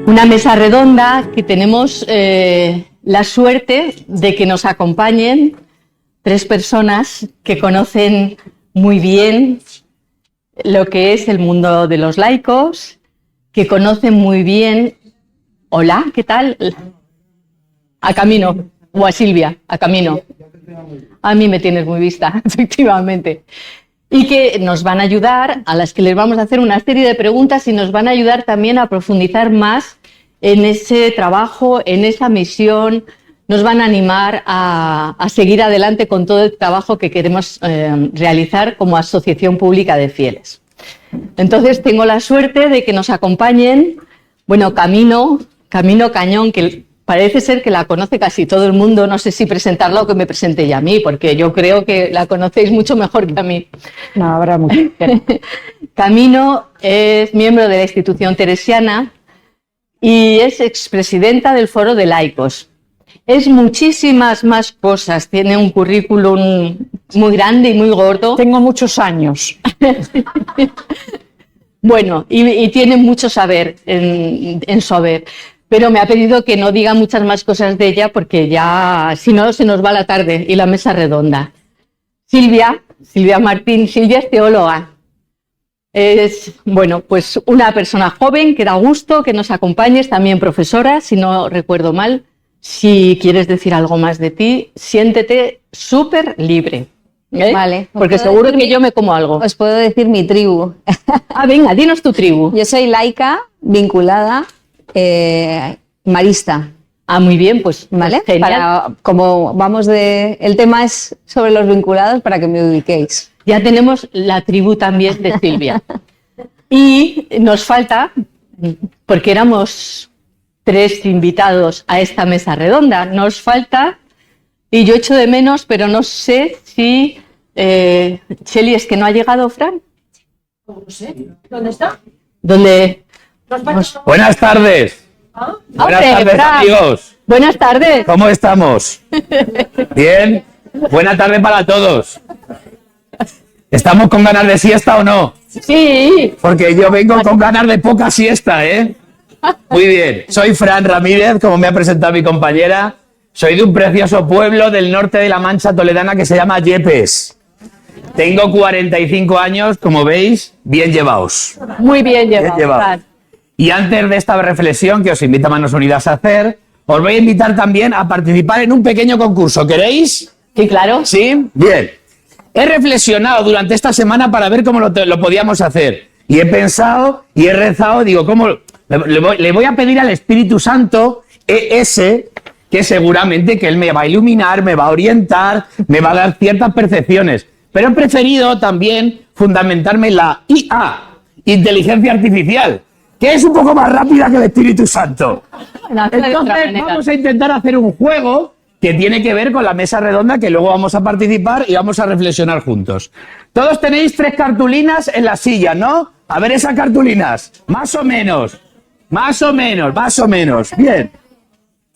Una mesa redonda que tenemos la suerte de que nos acompañen tres personas que conocen muy bien lo que es el mundo de los laicos, que conocen muy bien... Hola, ¿qué tal? A Camino, o a Silvia, a Camino. A mí me tienes muy vista, efectivamente. Y que nos van a ayudar, a las que les vamos a hacer una serie de preguntas y nos van a ayudar también a profundizar más en ese trabajo, en esa misión. Nos van a animar a seguir adelante con todo el trabajo que queremos realizar como Asociación Pública de Fieles. Entonces tengo la suerte de que nos acompañen, bueno, Camino Cañón, que parece ser que la conoce casi todo el mundo. No sé si presentarla o que me presente ella a mí, porque yo creo que la conocéis mucho mejor que a mí. No, habrá mucho. Camino es miembro de la institución teresiana y es expresidenta del Foro de Laicos. Es muchísimas más cosas, tiene un currículum muy grande y muy gordo. Tengo muchos años. Bueno, y tiene mucho saber en su haber. Pero me ha pedido que no diga muchas más cosas de ella porque ya, si no, se nos va la tarde y la mesa redonda. Silvia Martín. Silvia es teóloga. Es, bueno, pues una persona joven que da gusto que nos acompañes, también profesora, si no recuerdo mal. Si quieres decir algo más de ti, siéntete súper libre. Vale. Porque seguro que yo me como algo. Os puedo decir mi tribu. Ah, venga, dinos tu tribu. Yo soy laica, vinculada, marista. Ah, muy bien, pues ¿Vale? Genial. Como vamos el tema es sobre los vinculados, para que me ubiquéis. Ya tenemos la tribu también de Silvia. Y nos falta, porque éramos 3 invitados a esta mesa redonda, nos falta, y yo echo de menos, pero no sé si... Cheli, ¿es que no ha llegado Fran? No sé. ¿Dónde está? ¿Dónde? Buenas tardes. Buenas tardes, Fran. amigos. Buenas tardes. ¿Cómo estamos? ¿Bien? Buena tarde para todos. ¿Estamos con ganas de siesta o no? Sí. Porque yo vengo con ganas de poca siesta, ¿eh? Muy bien. Soy Fran Ramírez, como me ha presentado mi compañera. Soy de un precioso pueblo del norte de la Mancha toledana que se llama Yepes. Tengo 45 años, como veis, bien llevados. Muy bien llevado. Bien llevado. Fran. Y antes de esta reflexión que os invita a Manos Unidas a hacer, os voy a invitar también a participar en un pequeño concurso. ¿Queréis? Sí, claro. ¿Sí? Bien. He reflexionado durante esta semana para ver cómo lo podíamos hacer. Y he pensado y he rezado, digo, ¿cómo? Le voy a pedir al Espíritu Santo, ese, que seguramente que él me va a iluminar, me va a orientar, me va a dar ciertas percepciones. Pero he preferido también fundamentarme en la IA, inteligencia artificial, que es un poco más rápida que el Espíritu Santo. Entonces vamos a intentar hacer un juego que tiene que ver con la mesa redonda, que luego vamos a participar y vamos a reflexionar juntos. Todos tenéis 3 cartulinas en la silla, ¿no? A ver esas cartulinas. Más o menos. Más o menos. Bien.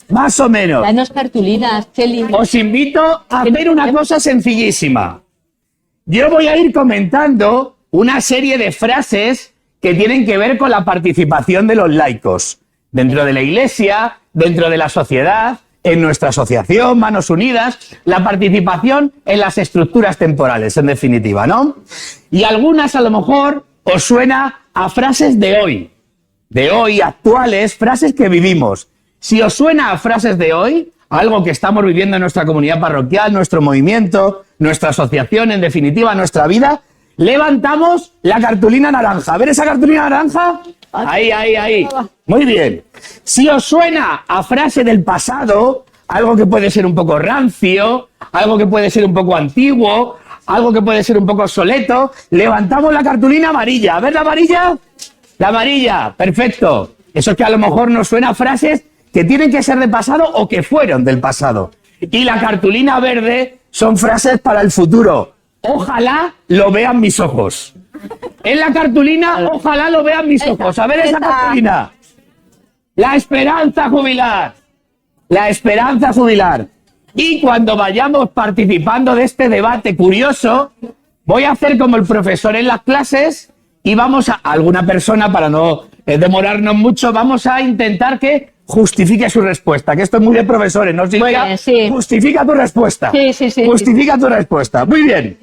Más o menos. Danos cartulinas, Cheli. Os invito a hacer una cosa sencillísima. Yo voy a ir comentando una serie de frases que tienen que ver con la participación de los laicos dentro de la Iglesia, dentro de la sociedad, en nuestra asociación, Manos Unidas, la participación en las estructuras temporales, en definitiva, ¿no? Y algunas a lo mejor os suena a frases de hoy, actuales, frases que vivimos. Si os suena a frases de hoy, algo que estamos viviendo en nuestra comunidad parroquial, nuestro movimiento, nuestra asociación, en definitiva, nuestra vida, levantamos la cartulina naranja. A ver esa cartulina naranja. Ahí. Muy bien. Si os suena a frase del pasado, algo que puede ser un poco rancio, algo que puede ser un poco antiguo, algo que puede ser un poco obsoleto, levantamos la cartulina amarilla. A ver la amarilla. La amarilla, perfecto. Eso es que a lo mejor nos suena a frases que tienen que ser de pasado o que fueron del pasado. Y la cartulina verde son frases para el futuro. Ojalá lo vean mis ojos. En la cartulina, ojalá lo vean mis ojos. A ver esa cartulina. La esperanza jubilar. La esperanza jubilar. Y cuando vayamos participando de este debate curioso, voy a hacer como el profesor en las clases y vamos a alguna persona, para no demorarnos mucho, vamos a intentar que justifique su respuesta, que esto es muy de profesores, ¿no, Silvia? bien, sí. Justifica tu respuesta. Sí. Justifica tu respuesta. Muy bien.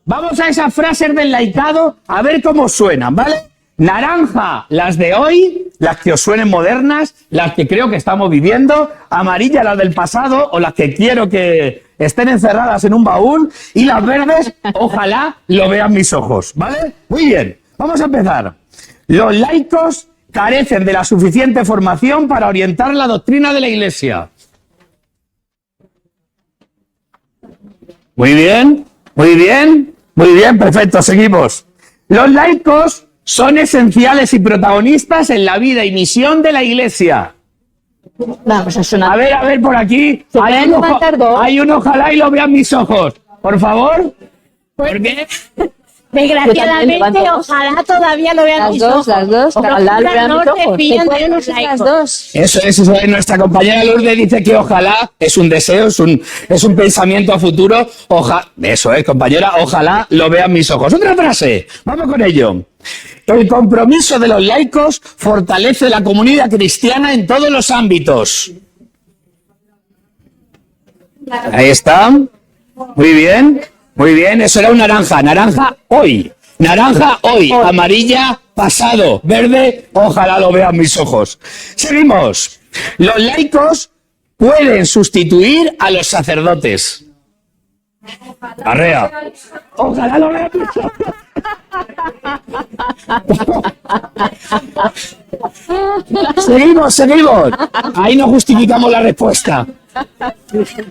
Vamos a esas frases del laicado a ver cómo suenan, ¿vale? Naranja, las de hoy, las que os suenen modernas, las que creo que estamos viviendo. Amarilla, las del pasado, o las que quiero que estén encerradas en un baúl. Y las verdes, ojalá lo vean mis ojos, ¿vale? Muy bien, vamos a empezar. Los laicos carecen de la suficiente formación para orientar la doctrina de la Iglesia. Muy bien, perfecto, seguimos. Los laicos son esenciales y protagonistas en la vida y misión de la Iglesia. Vamos a sonar. A ver, por aquí. Hay un ojalá y lo vean mis ojos. Por favor. ¿Por qué? Desgraciadamente, ojalá todavía lo vean mis ojos. Las dos. Ojalá lo vean mis No se ojos. fíen de los Las laicos. dos. Eso es. Nuestra compañera Lourdes dice que ojalá es un deseo, es un pensamiento a futuro. Eso es, compañera, ojalá lo vean mis ojos. Otra frase, vamos con ello. El compromiso de los laicos fortalece la comunidad cristiana en todos los ámbitos. Ahí está. Muy bien, eso era un naranja. Naranja hoy, amarilla pasado, verde, ojalá lo vean mis ojos. Seguimos. Los laicos pueden sustituir a los sacerdotes. Arrea. Ojalá lo vean mis ojos. Seguimos. Ahí no justificamos la respuesta.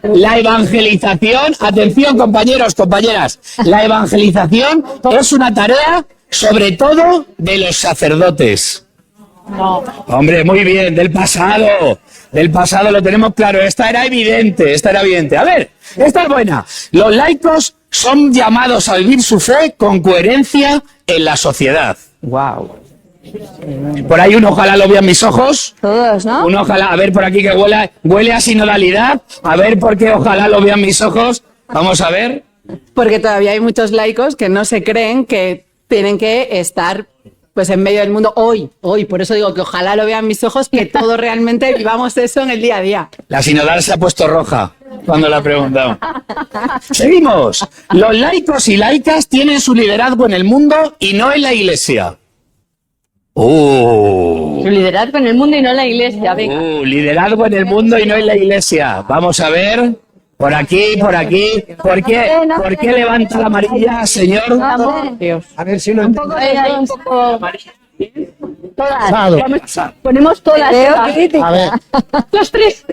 La evangelización, atención compañeros, compañeras, la evangelización es una tarea sobre todo de los sacerdotes. No. Hombre, muy bien, del pasado lo tenemos claro, esta era evidente. A ver, esta es buena. Los laicos son llamados a vivir su fe con coherencia en la sociedad. Wow. Por ahí un ojalá lo vean mis ojos. Todos, ¿no? Un ojalá, a ver por aquí que huele a sinodalidad. A ver por qué ojalá lo vean mis ojos. Vamos a ver. Porque todavía hay muchos laicos que no se creen que tienen que estar pues en medio del mundo hoy. Por eso digo que ojalá lo vean mis ojos, que todos realmente vivamos eso en el día a día. La sinodal se ha puesto roja cuando la he preguntado. Seguimos. Los laicos y laicas tienen su liderazgo en el mundo y no en la Iglesia. Su liderazgo en el mundo y no en la Iglesia. Venga. Liderazgo en el mundo y no en la Iglesia. Vamos a ver. Por aquí. ¿Por qué levanta la amarilla, señor? Dios. A ver si lo entiendo. Un poco. Todas. Pasado. Ponemos todas. A ver, Los tres.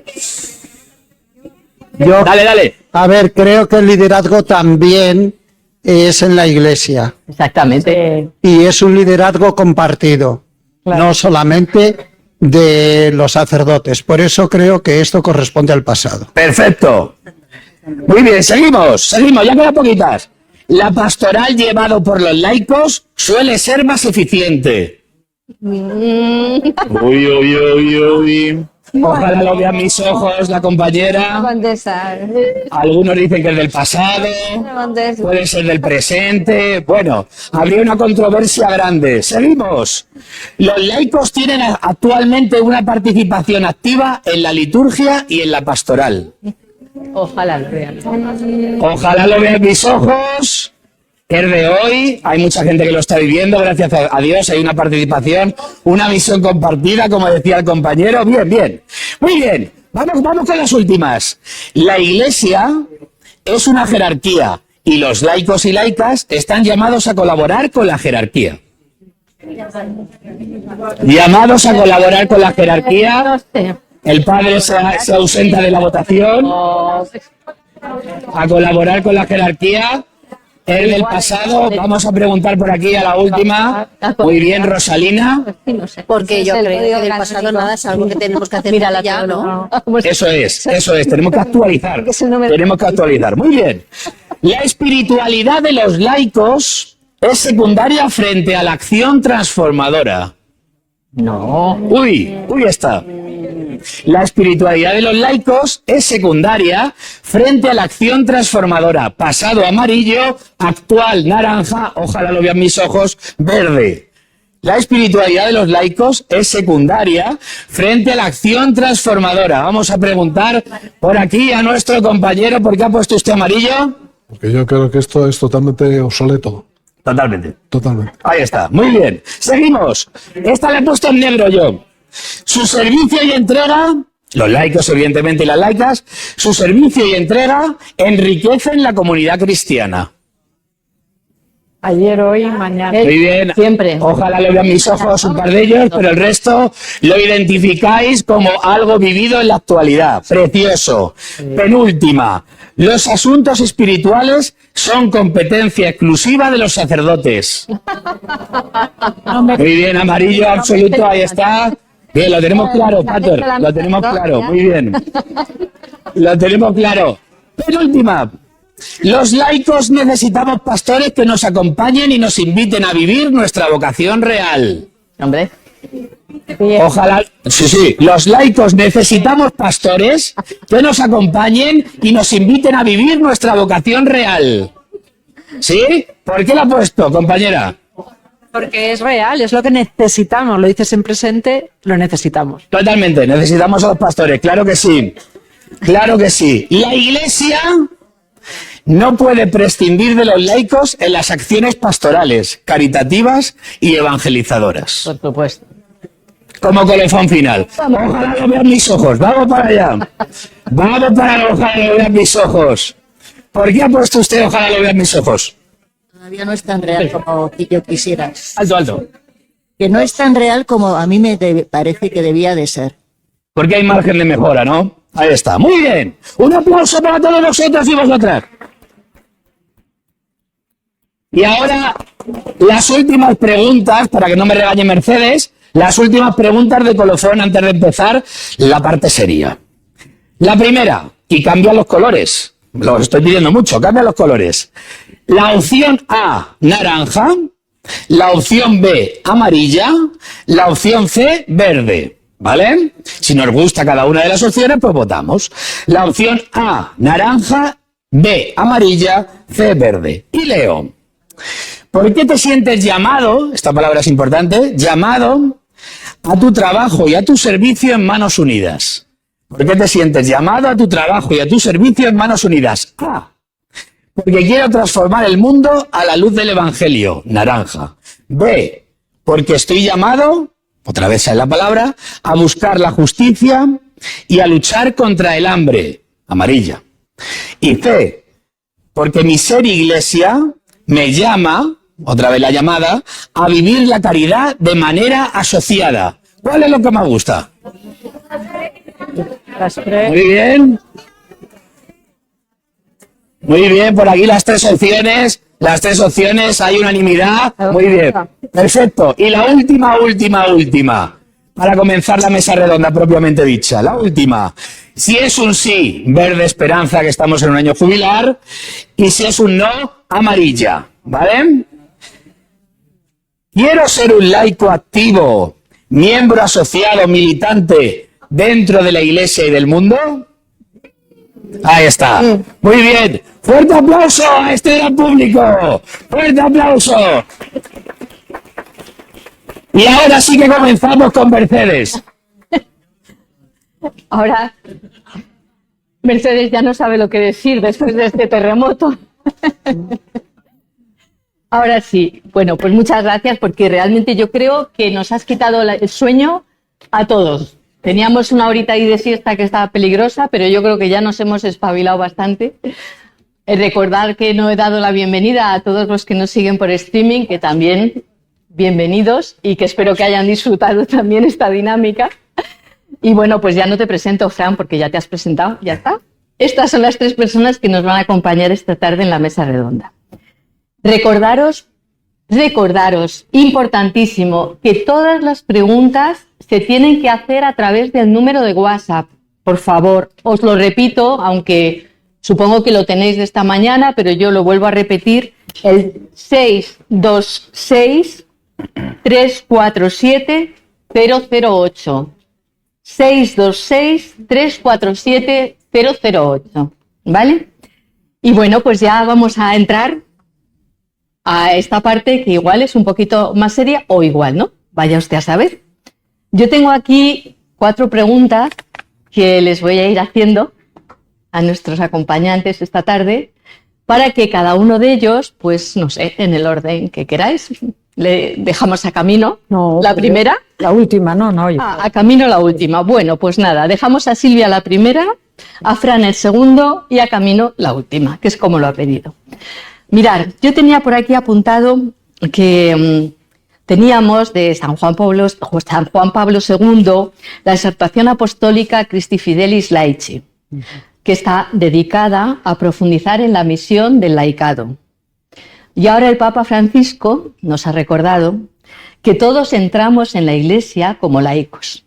yo, Dale. a ver, creo que el liderazgo también es en la Iglesia Exactamente. y es un liderazgo compartido, no solamente de los sacerdotes. Por eso creo que esto corresponde al pasado. Perfecto. Muy bien, seguimos, ya quedan poquitas. La pastoral llevado por los laicos suele ser más eficiente. Uy. Ojalá lo vean mis ojos, la compañera. Contestar. Algunos dicen que es del pasado, puede ser del presente. Bueno, habría una controversia grande. Seguimos. Los laicos tienen actualmente una participación activa en la liturgia y en la pastoral. Ojalá lo vean. Ojalá lo vean mis ojos. Que es de hoy, hay mucha gente que lo está viviendo, gracias a Dios, hay una participación, una misión compartida, como decía el compañero. Bien. Muy bien, vamos con las últimas. La Iglesia es una jerarquía y los laicos y laicas están llamados a colaborar con la jerarquía. Llamados a colaborar con la jerarquía. No sé. El padre se ausenta de la votación. A colaborar con la jerarquía. El del pasado, vamos a preguntar por aquí a la última. Muy bien, Rosalina. Porque yo Es el creo código que del pasado canónico. nada es algo que tenemos que hacer Mira la ya, ¿no? Eso es. Tenemos que actualizar. Es el número. Tenemos que actualizar. Muy bien. La espiritualidad de los laicos es secundaria frente a la acción transformadora. No. Uy, está. La espiritualidad de los laicos es secundaria frente a la acción transformadora. Pasado amarillo, actual naranja, ojalá lo vean mis ojos, verde. la espiritualidad de los laicos es secundaria frente a la acción transformadora. Vamos a preguntar por aquí a nuestro compañero, ¿por qué ha puesto usted amarillo? Porque yo creo que esto es totalmente obsoleto. Totalmente. Totalmente. Ahí está, muy bien. Seguimos. Esta la he puesto en negro yo. Su servicio y entrega, los laicos evidentemente y las laicas, su servicio y entrega enriquecen la comunidad cristiana. Ayer, hoy, mañana. Muy bien. Siempre. Ojalá lo vean mis ojos un par de ellos, pero el resto lo identificáis como algo vivido en la actualidad. Precioso. Penúltima. Los asuntos espirituales son competencia exclusiva de los sacerdotes. Muy bien, amarillo absoluto, ahí está. Bien, lo tenemos claro, Pater, lo tenemos claro, muy bien. Lo tenemos claro. Penúltima. Los laicos necesitamos pastores que nos acompañen y nos inviten a vivir nuestra vocación real. Hombre. Ojalá. Sí. Los laicos necesitamos pastores que nos acompañen y nos inviten a vivir nuestra vocación real. ¿Sí? ¿Por qué la ha puesto, compañera? Porque es real, es lo que necesitamos. Lo dices en presente, lo necesitamos. Totalmente, necesitamos a los pastores, claro que sí. Claro que sí. La Iglesia no puede prescindir de los laicos en las acciones pastorales, caritativas y evangelizadoras. Por supuesto. Como colofón final. Ojalá lo vean mis ojos. Vamos para allá. Vamos para allá. Ojalá lo vean mis ojos. ¿Por qué ha puesto usted ojalá lo vean mis ojos? Todavía no es tan real como yo quisiera. Alto, alto. Que no es tan real como a mí me parece que debía de ser. Porque hay margen de mejora, ¿no? Ahí está. Muy bien. Un aplauso para todos vosotros y vosotras. Y ahora, las últimas preguntas, para que no me regañe Mercedes, las últimas preguntas de colofón antes de empezar la parte seria. La primera, y cambian los colores. Lo estoy pidiendo mucho, cambian los colores. La opción A, naranja. La opción B, amarilla. La opción C, verde. ¿Vale? Si nos gusta cada una de las opciones, pues votamos. La opción A, naranja. B, amarilla. C, verde. Y leo. ¿Por qué te sientes llamado, esta palabra es importante, llamado a tu trabajo y a tu servicio en manos unidas? ¿Por qué te sientes llamado a tu trabajo y a tu servicio en manos unidas? A. Porque quiero transformar el mundo a la luz del Evangelio, naranja. B. Porque estoy llamado, otra vez es la palabra, a buscar la justicia y a luchar contra el hambre, amarilla. Y C. Porque mi ser iglesia me llama, otra vez la llamada, a vivir la caridad de manera asociada. ¿Cuál es lo que más gusta? Muy bien. Muy bien, por aquí las tres opciones, hay unanimidad. Muy bien. Perfecto. Y la última, para comenzar la mesa redonda propiamente dicha. La última. Si es un sí, verde esperanza, que estamos en un año jubilar, y si es un no, amarilla, ¿vale? Quiero ser un laico activo, miembro asociado, militante dentro de la Iglesia y del mundo. Ahí está. Muy bien. Fuerte aplauso a este gran público. Fuerte aplauso. Y ahora sí que comenzamos con Mercedes. Ahora, Mercedes ya no sabe lo que decir después de este terremoto. Ahora sí, bueno, pues muchas gracias porque realmente yo creo que nos has quitado el sueño a todos. Teníamos una horita ahí de siesta que estaba peligrosa, pero yo creo que ya nos hemos espabilado bastante. Recordar que no he dado la bienvenida a todos los que nos siguen por streaming, que también bienvenidos y que espero que hayan disfrutado también esta dinámica. Y bueno, pues ya no te presento, Fran, porque ya te has presentado, ya está. Estas son las tres personas que nos van a acompañar esta tarde en la mesa redonda. Recordaros, importantísimo, que todas las preguntas se tienen que hacer a través del número de WhatsApp. Por favor, os lo repito, aunque supongo que lo tenéis de esta mañana, pero yo lo vuelvo a repetir, el 626 347 008. 626-347-008, ¿vale? Y bueno, pues ya vamos a entrar a esta parte que igual es un poquito más seria o igual, ¿no? vaya usted a saber. Yo tengo aquí 4 preguntas que les voy a ir haciendo a nuestros acompañantes esta tarde para que cada uno de ellos, pues no sé, en el orden que queráis, le dejamos a Camino la primera. La última, no. A Camino la última. Bueno, pues nada, dejamos a Silvia la primera, a Fran el segundo y a Camino la última, que es como lo ha pedido. Mirad, yo tenía por aquí apuntado que teníamos de San Juan Pablo II la exhortación apostólica Christi Fidelis Laici, que está dedicada a profundizar en la misión del laicado. Y ahora el Papa Francisco nos ha recordado que todos entramos en la Iglesia como laicos.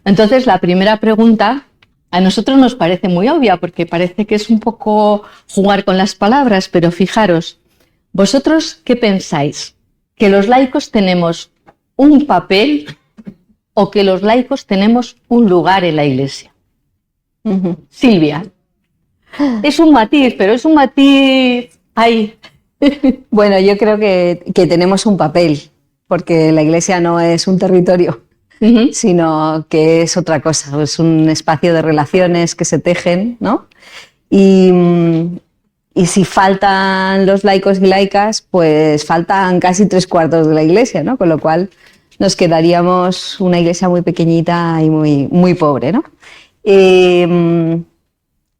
Entonces, la primera pregunta a nosotros nos parece muy obvia, porque parece que es un poco jugar con las palabras, pero fijaros, ¿vosotros qué pensáis? ¿Que los laicos tenemos un papel o que los laicos tenemos un lugar en la Iglesia? Silvia. Es un matiz, pero es un matiz ahí. Bueno, yo creo que tenemos un papel, porque la Iglesia no es un territorio, sino que es otra cosa, es un espacio de relaciones que se tejen, ¿no? Y si faltan los laicos y laicas, pues faltan casi 3/4 de la Iglesia, ¿no? Con lo cual nos quedaríamos una Iglesia muy pequeñita y muy pobre, ¿no?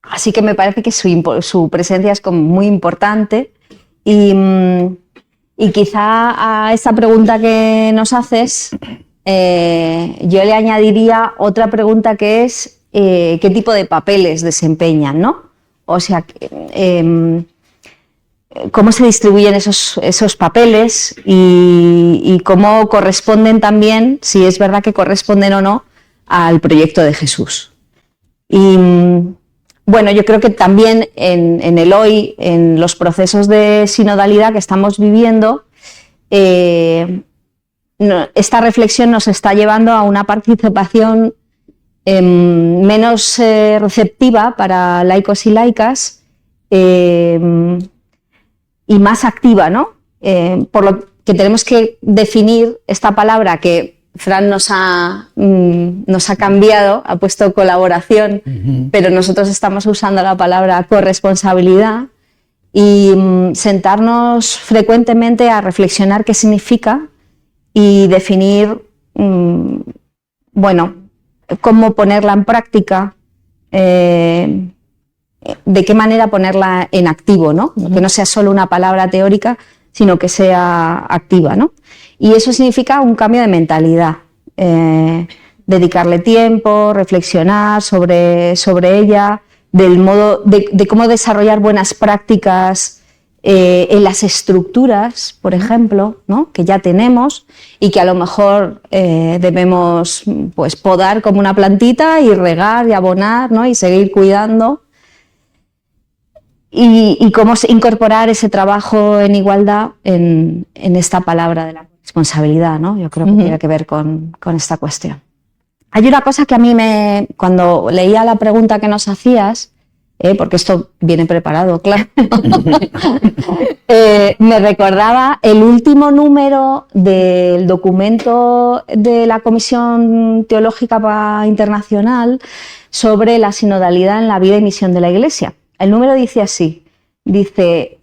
Así que me parece que su presencia es como muy importante. Y quizá a esa pregunta que nos haces, yo le añadiría otra pregunta que es ¿qué tipo de papeles desempeñan, ¿no? O sea, ¿cómo se distribuyen esos papeles y cómo corresponden también, si es verdad que corresponden o no, al proyecto de Jesús? Y bueno, yo creo que también en el hoy, en los procesos de sinodalidad que estamos viviendo, esta reflexión nos está llevando a una participación menos receptiva para laicos y laicas y más activa, ¿no? Por lo que tenemos que definir esta palabra que Fran nos ha cambiado, ha puesto colaboración, pero nosotros estamos usando la palabra corresponsabilidad y sentarnos frecuentemente a reflexionar qué significa y definir, bueno, cómo ponerla en práctica, de qué manera ponerla en activo, ¿no? Que no sea solo una palabra teórica, sino que sea activa, ¿no? Y eso significa un cambio de mentalidad, dedicarle tiempo, reflexionar sobre ella, del modo de cómo desarrollar buenas prácticas en las estructuras, por ejemplo, ¿no? Que ya tenemos y que a lo mejor debemos pues podar como una plantita y regar y abonar, ¿no? Y seguir cuidando. Y cómo incorporar ese trabajo en igualdad en esta palabra de la responsabilidad, ¿no? Yo creo que tiene que ver con esta cuestión. Hay una cosa que a mí cuando leía la pregunta que nos hacías, porque esto viene preparado, claro, me recordaba el último número del documento de la Comisión Teológica Internacional sobre la sinodalidad en la vida y misión de la Iglesia. El número dice así, dice,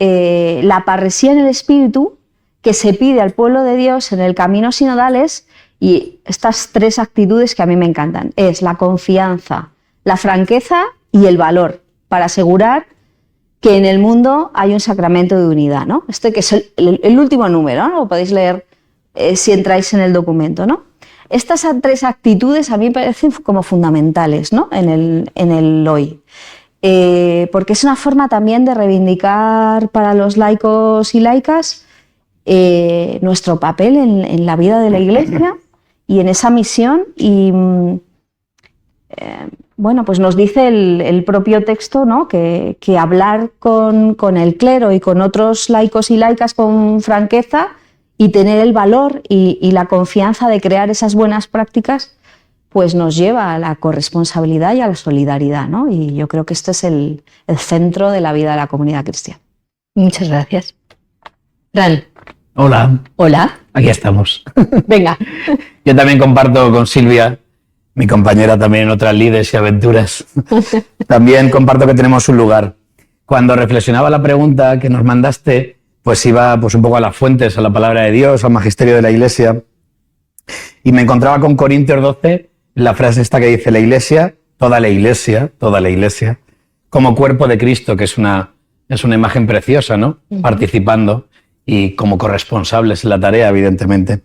la parresía en el espíritu que se pide al pueblo de Dios en el camino sinodal es, y estas 3 actitudes que a mí me encantan, es la confianza, la franqueza y el valor, para asegurar que en el mundo hay un sacramento de unidad, ¿no? Este que es el último número, ¿no? Lo podéis leer si entráis en el documento, ¿no? Estas 3 actitudes a mí me parecen como fundamentales, ¿no? En el hoy. Porque es una forma también de reivindicar para los laicos y laicas nuestro papel en la vida de la Iglesia y en esa misión. Y bueno, pues nos dice el propio texto, ¿no? que hablar con el clero y con otros laicos y laicas con franqueza y tener el valor y la confianza de crear esas buenas prácticas, pues nos lleva a la corresponsabilidad y a la solidaridad, ¿no? Y yo creo que este es el centro de la vida de la comunidad cristiana. Muchas gracias. Fran. Hola. Hola. Aquí estamos. Venga. Yo también comparto con Silvia, mi compañera también en otras lides y aventuras. También comparto que tenemos un lugar. Cuando reflexionaba la pregunta que nos mandaste, pues iba pues un poco a las fuentes, a la palabra de Dios, al magisterio de la Iglesia. Y me encontraba con Corintios 12, la frase esta que dice: la Iglesia, toda la Iglesia, como cuerpo de Cristo, que es una imagen preciosa, ¿no? Participando y como corresponsables en la tarea, evidentemente.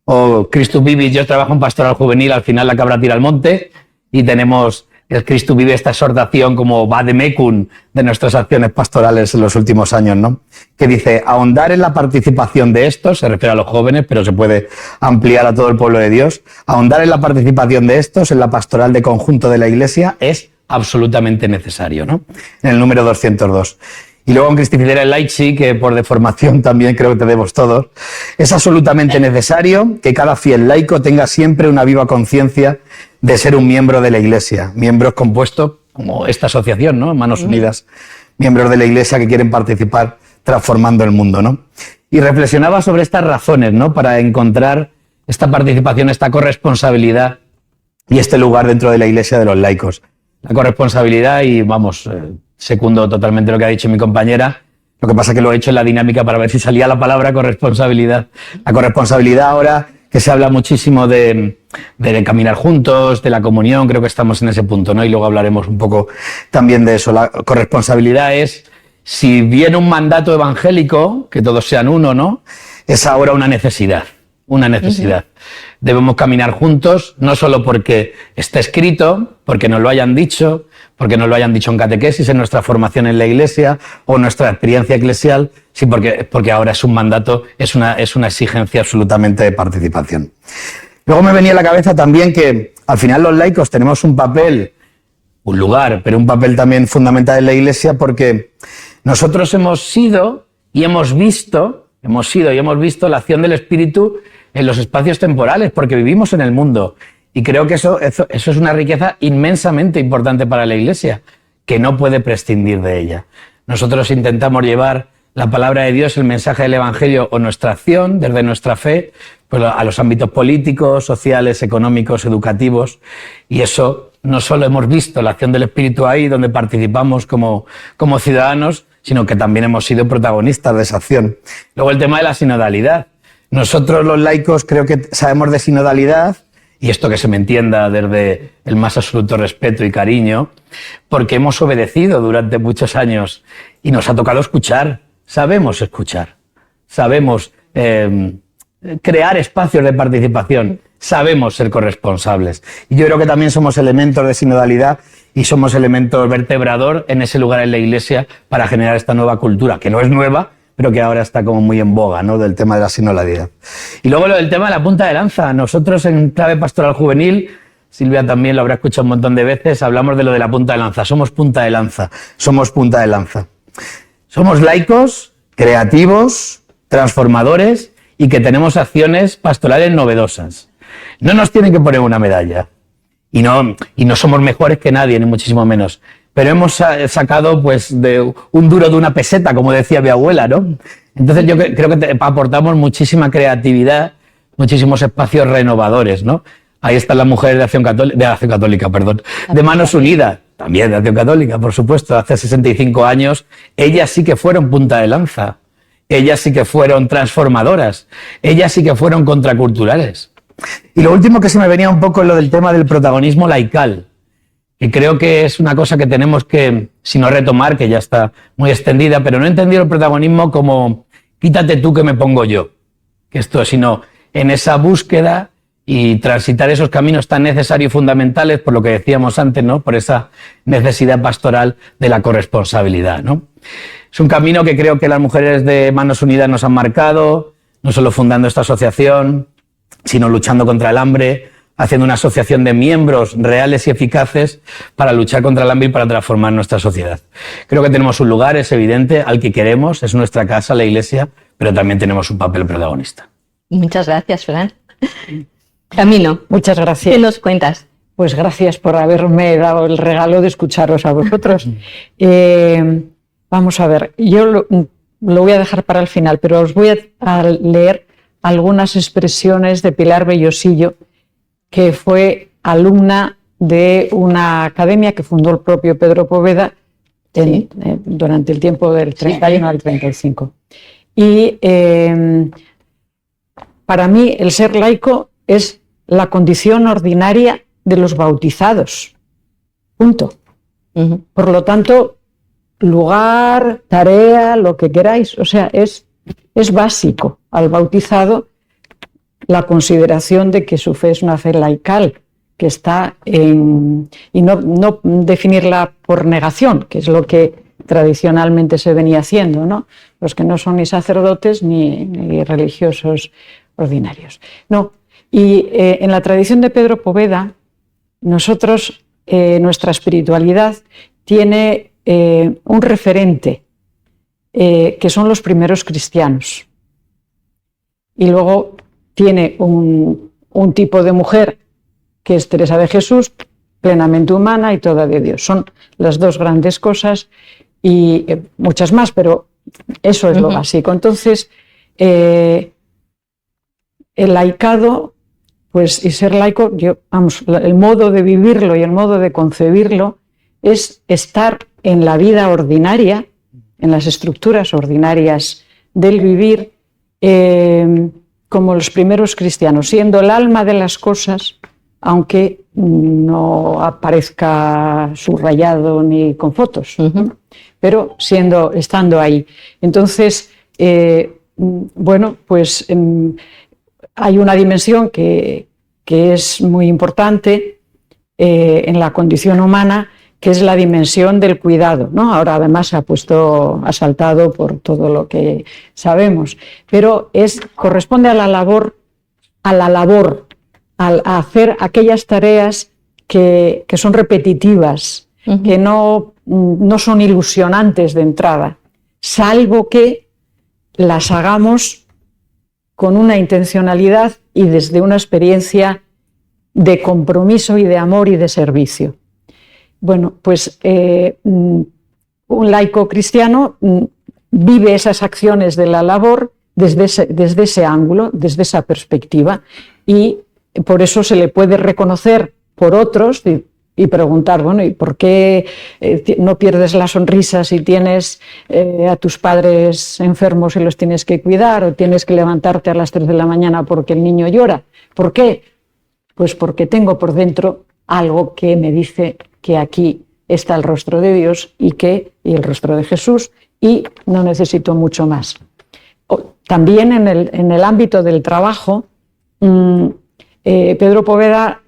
O Christus Vivit, yo trabajo en pastoral juvenil, al final la cabra tira al monte, y tenemos el Christus Vivit, esta exhortación como vademecum de nuestras acciones pastorales en los últimos años, ¿no? Que dice: ahondar en la participación de estos, se refiere a los jóvenes, pero se puede ampliar a todo el pueblo de Dios, ahondar en la participación de estos en la pastoral de conjunto de la Iglesia es absolutamente necesario, ¿no? En el número 202. Y luego en Christificare Laici, que por deformación también creo que tenemos todos, es absolutamente necesario que cada fiel laico tenga siempre una viva conciencia de ser un miembro de la Iglesia, miembros compuestos como esta asociación, ¿no? Manos Unidas, miembros de la Iglesia que quieren participar transformando el mundo, ¿no? Y reflexionaba sobre estas razones, ¿no? Para encontrar esta participación, esta corresponsabilidad y este lugar dentro de la Iglesia de los laicos. La corresponsabilidad, y vamos, secundo totalmente lo que ha dicho mi compañera, lo que pasa es que lo he hecho en la dinámica para ver si salía la palabra corresponsabilidad. La corresponsabilidad ahora, que se habla muchísimo de caminar juntos, de la comunión, creo que estamos en ese punto, ¿no? Y luego hablaremos un poco también de eso. La corresponsabilidad es, si viene un mandato evangélico, que todos sean uno, ¿no? Es ahora una necesidad. Debemos caminar juntos, no solo porque está escrito, porque nos lo hayan dicho, porque nos lo hayan dicho en catequesis, en nuestra formación en la Iglesia o nuestra experiencia eclesial, sí, porque ahora es un mandato, es una exigencia absolutamente de participación. Luego me venía a la cabeza también que al final los laicos tenemos un papel, un lugar, pero un papel también fundamental en la Iglesia, porque nosotros hemos sido y hemos visto la acción del Espíritu en los espacios temporales, porque vivimos en el mundo. Y creo que eso es una riqueza inmensamente importante para la Iglesia, que no puede prescindir de ella. Nosotros intentamos llevar la palabra de Dios, el mensaje del Evangelio o nuestra acción, desde nuestra fe, pues a los ámbitos políticos, sociales, económicos, educativos. Y eso no solo hemos visto la acción del Espíritu ahí, donde participamos como ciudadanos, sino que también hemos sido protagonistas de esa acción. Luego el tema de la sinodalidad. Nosotros los laicos creo que sabemos de sinodalidad, y esto que se me entienda desde el más absoluto respeto y cariño, porque hemos obedecido durante muchos años y nos ha tocado escuchar. Sabemos escuchar, sabemos crear espacios de participación, sabemos ser corresponsables. Y yo creo que también somos elementos de sinodalidad y somos elementos vertebrador en ese lugar en la Iglesia para generar esta nueva cultura, que no es nueva, pero que ahora está como muy en boga, ¿no? Del tema de la sinodalidad. Y luego lo del tema de la punta de lanza. Nosotros en Clave Pastoral Juvenil, Silvia también lo habrá escuchado un montón de veces, hablamos de lo de la punta de lanza. Somos punta de lanza. Somos laicos, creativos, transformadores y que tenemos acciones pastorales novedosas. No nos tienen que poner una medalla. Y no somos mejores que nadie, ni muchísimo menos. Pero hemos sacado pues de un duro de una peseta, como decía mi abuela, ¿no? Entonces yo creo que aportamos muchísima creatividad, muchísimos espacios renovadores, ¿no? Ahí están las mujeres de Acción Católica, de Manos Unidas, también de Acción Católica, por supuesto, hace 65 años. Ellas sí que fueron punta de lanza, ellas sí que fueron transformadoras, ellas sí que fueron contraculturales. Y lo último que se me venía un poco es lo del tema del protagonismo laical. Y creo que es una cosa que tenemos que, si no retomar, que ya está muy extendida, pero no he entendido el protagonismo como quítate tú que me pongo yo, sino en esa búsqueda y transitar esos caminos tan necesarios y fundamentales, por lo que decíamos antes, ¿no? Por esa necesidad pastoral de la corresponsabilidad, ¿no? Es un camino que creo que las mujeres de Manos Unidas nos han marcado, no solo fundando esta asociación, sino luchando contra el hambre, haciendo una asociación de miembros reales y eficaces para luchar contra el hambre y para transformar nuestra sociedad. Creo que tenemos un lugar, es evidente, al que queremos, es nuestra casa, la Iglesia, pero también tenemos un papel protagonista. Muchas gracias, Fran. Camino. Muchas gracias. ¿Qué nos cuentas? Pues gracias por haberme dado el regalo de escucharos a vosotros. Vamos a ver, yo lo voy a dejar para el final, pero os voy a leer algunas expresiones de Pilar Bellosillo, que fue alumna de una academia que fundó el propio Pedro Poveda durante el tiempo del 31 al 35. Y para mí el ser laico es la condición ordinaria de los bautizados. Punto. Por lo tanto, lugar, tarea, lo que queráis, o sea, es básico al bautizado la consideración de que su fe es una fe laical, que está en... y no definirla por negación, que es lo que tradicionalmente se venía haciendo, ¿no? Los que no son ni sacerdotes ni religiosos ordinarios. No, y en la tradición de Pedro Poveda, nosotros, nuestra espiritualidad tiene un referente, que son los primeros cristianos. Y luego tiene un tipo de mujer que es Teresa de Jesús, plenamente humana y toda de Dios. Son las dos grandes cosas y muchas más, pero eso es lo básico. Entonces, el laicado, pues, y ser laico, el modo de vivirlo y el modo de concebirlo es estar en la vida ordinaria, en las estructuras ordinarias del vivir, como los primeros cristianos, siendo el alma de las cosas, aunque no aparezca subrayado ni con fotos, pero estando ahí. Entonces, bueno, pues hay una dimensión que es muy importante en la condición humana, que es la dimensión del cuidado, ¿no? Ahora además se ha saltado por todo lo que sabemos, pero corresponde a la labor, a hacer aquellas tareas que son repetitivas, que no son ilusionantes de entrada, salvo que las hagamos con una intencionalidad y desde una experiencia de compromiso y de amor y de servicio. Bueno, pues un laico cristiano vive esas acciones de la labor desde ese ángulo, desde esa perspectiva, y por eso se le puede reconocer por otros y preguntar, bueno, ¿y por qué no pierdes la sonrisa si tienes a tus padres enfermos y los tienes que cuidar, o tienes que levantarte a las 3 de la mañana porque el niño llora? ¿Por qué? Pues porque tengo por dentro algo que me dice que aquí está el rostro de Dios y el rostro de Jesús, y no necesito mucho más. También en el ámbito del trabajo, Pedro Poveda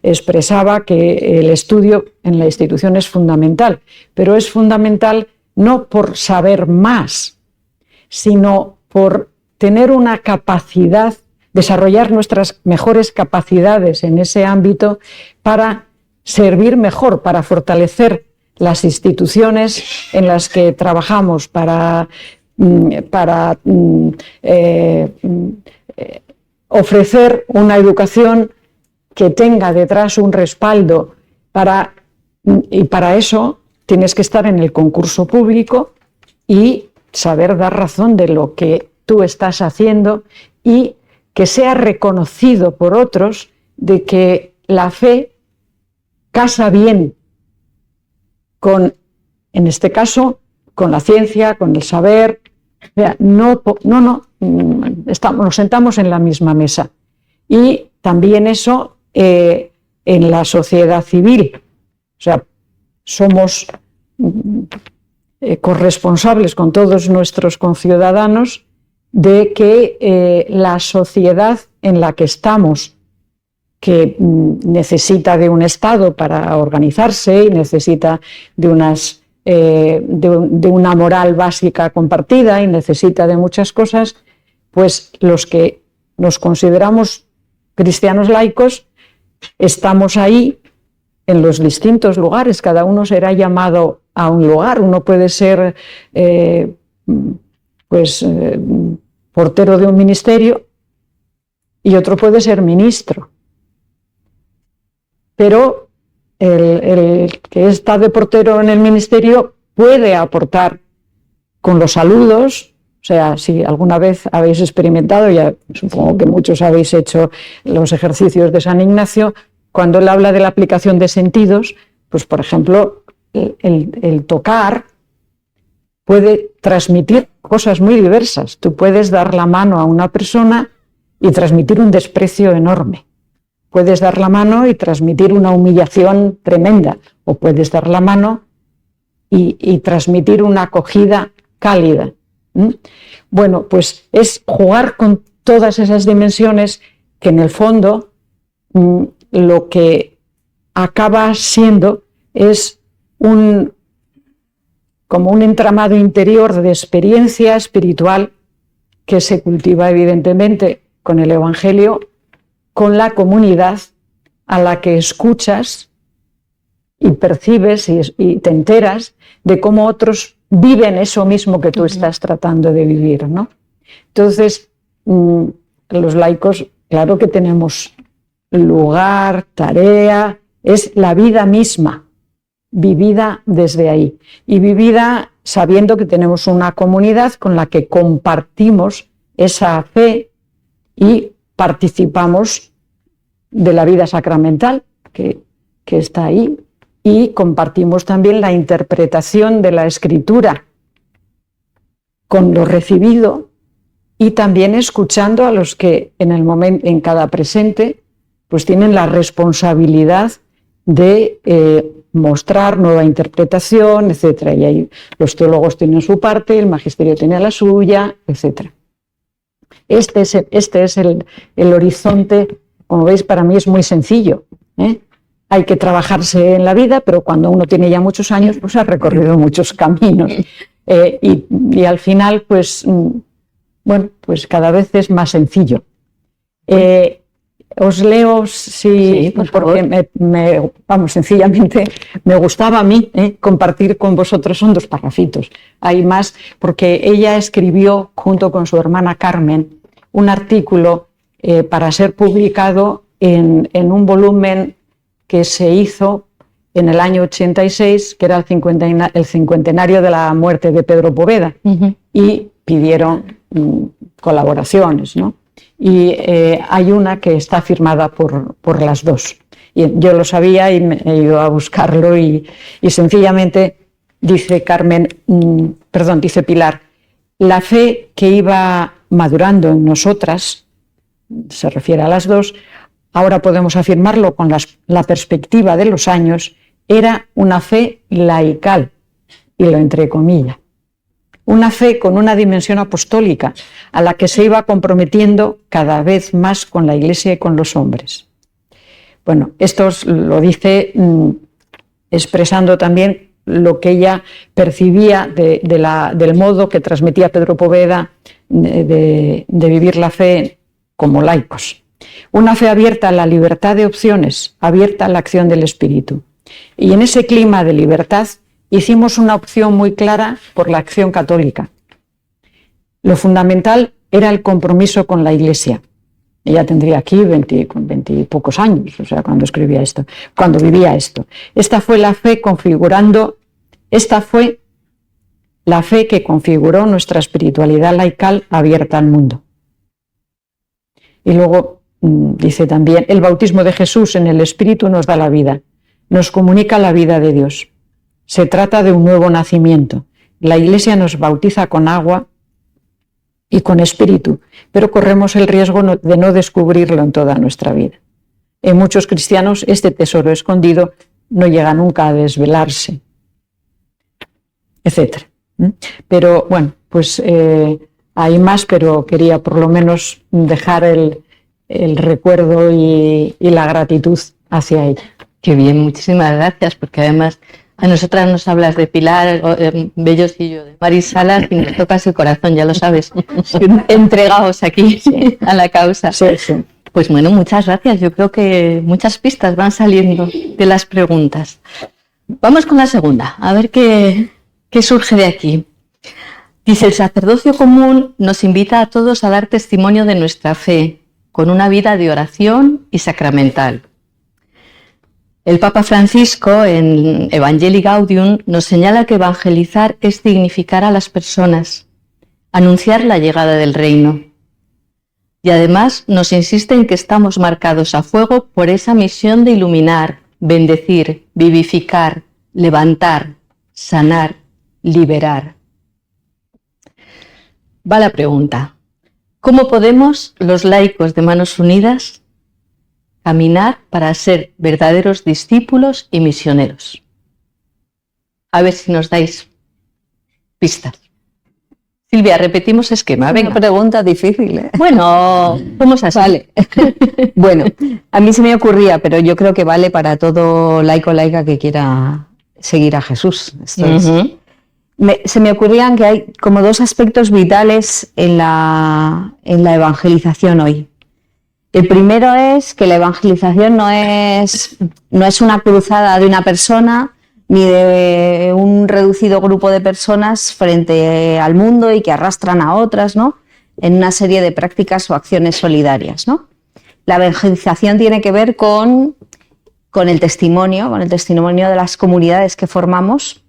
expresaba que el estudio en la institución es fundamental, pero es fundamental no por saber más, sino por tener una capacidad, desarrollar nuestras mejores capacidades en ese ámbito para servir mejor, para fortalecer las instituciones en las que trabajamos, para ofrecer una educación que tenga detrás un respaldo, y para eso tienes que estar en el concurso público y saber dar razón de lo que tú estás haciendo, y que sea reconocido por otros de que la fe casa bien con, en este caso, con la ciencia, con el saber. O sea, nos sentamos en la misma mesa. Y también eso en la sociedad civil. O sea, somos corresponsables con todos nuestros conciudadanos de que la sociedad en la que estamos, que necesita de un Estado para organizarse y necesita de una moral básica compartida y necesita de muchas cosas, pues los que nos consideramos cristianos laicos estamos ahí en los distintos lugares. Cada uno será llamado a un lugar. Uno puede ser portero de un ministerio y otro puede ser ministro. Pero el que está de portero en el ministerio puede aportar con los saludos. O sea, si alguna vez habéis experimentado, ya supongo que muchos habéis hecho los ejercicios de San Ignacio, cuando él habla de la aplicación de sentidos, pues por ejemplo, el tocar puede transmitir cosas muy diversas. Tú puedes dar la mano a una persona y transmitir un desprecio enorme. Puedes dar la mano y transmitir una humillación tremenda, o puedes dar la mano y transmitir una acogida cálida. Bueno, pues es jugar con todas esas dimensiones que en el fondo lo que acaba siendo es como un entramado interior de experiencia espiritual que se cultiva evidentemente con el Evangelio, con la comunidad a la que escuchas y percibes y te enteras de cómo otros viven eso mismo que tú estás tratando de vivir, ¿no? Entonces, los laicos, claro que tenemos lugar, tarea, es la vida misma, vivida desde ahí, y vivida sabiendo que tenemos una comunidad con la que compartimos esa fe y participamos de la vida sacramental que está ahí, y compartimos también la interpretación de la Escritura con lo recibido, y también escuchando a los que en cada presente pues tienen la responsabilidad de mostrar nueva interpretación, etcétera. Y ahí los teólogos tienen su parte, el magisterio tiene la suya, etcétera. Este es el horizonte. Como veis, para mí es muy sencillo, ¿eh? Hay que trabajarse en la vida, pero cuando uno tiene ya muchos años, pues ha recorrido muchos caminos. Y al final, pues, bueno, pues cada vez es más sencillo. Os leo, sí, porque sencillamente me gustaba a mí compartir con vosotros. Son 2 parrafitos. Hay más, porque ella escribió, junto con su hermana Carmen, un artículo para ser publicado en un volumen que se hizo en el año 86, que era el cincuentenario de la muerte de Pedro Poveda, y pidieron colaboraciones, ¿no? Y hay una que está firmada por las 2. Y yo lo sabía y me he ido a buscarlo y sencillamente dice dice Pilar, la fe que iba madurando en nosotras, se refiere a las 2, ahora podemos afirmarlo con la perspectiva de los años, era una fe laical, y lo entrecomilla. Una fe con una dimensión apostólica a la que se iba comprometiendo cada vez más con la Iglesia y con los hombres. Bueno, esto lo dice expresando también lo que ella percibía del modo que transmitía Pedro Poveda de vivir la fe como laicos. Una fe abierta a la libertad de opciones, abierta a la acción del Espíritu. Y en ese clima de libertad hicimos una opción muy clara por la acción católica. Lo fundamental era el compromiso con la Iglesia. Ella tendría aquí 20 y pocos años, o sea, cuando escribía esto, cuando vivía esto. Esta fue la fe que configuró nuestra espiritualidad laical abierta al mundo. Y luego dice también, el bautismo de Jesús en el Espíritu nos da la vida, nos comunica la vida de Dios. Se trata de un nuevo nacimiento. La Iglesia nos bautiza con agua y con Espíritu, pero corremos el riesgo de no descubrirlo en toda nuestra vida. En muchos cristianos este tesoro escondido no llega nunca a desvelarse, etc. Pero bueno, pues hay más, pero quería por lo menos dejar el recuerdo y la gratitud hacia ella. Qué bien, muchísimas gracias, porque además a nosotras nos hablas de Pilar Bellosillo, de Mari Salas, y nos tocas el corazón, ya lo sabes, entregados aquí a la causa. Sí, sí. Pues bueno, muchas gracias. Yo creo que muchas pistas van saliendo de las preguntas. Vamos con la segunda, a ver qué surge de aquí. Dice, el sacerdocio común nos invita a todos a dar testimonio de nuestra fe, con una vida de oración y sacramental. El Papa Francisco, en Evangelii Gaudium, nos señala que evangelizar es dignificar a las personas, anunciar la llegada del reino. Y además nos insiste en que estamos marcados a fuego por esa misión de iluminar, bendecir, vivificar, levantar, sanar, liberar. Va la pregunta: ¿cómo podemos, los laicos de Manos Unidas, caminar para ser verdaderos discípulos y misioneros? A ver si nos dais pistas. Silvia, repetimos esquema. Venga. Una pregunta difícil, ¿eh? Bueno, vamos así. Vale. Bueno, a mí se me ocurría, pero yo creo que vale para todo laico o laica que quiera seguir a Jesús. Esto es. Se me ocurrían que hay como dos aspectos vitales en la evangelización hoy. El primero es que la evangelización no es una cruzada de una persona ni de un reducido grupo de personas frente al mundo y que arrastran a otras, ¿no?, en una serie de prácticas o acciones solidarias, ¿no? La evangelización tiene que ver con el testimonio de las comunidades que formamos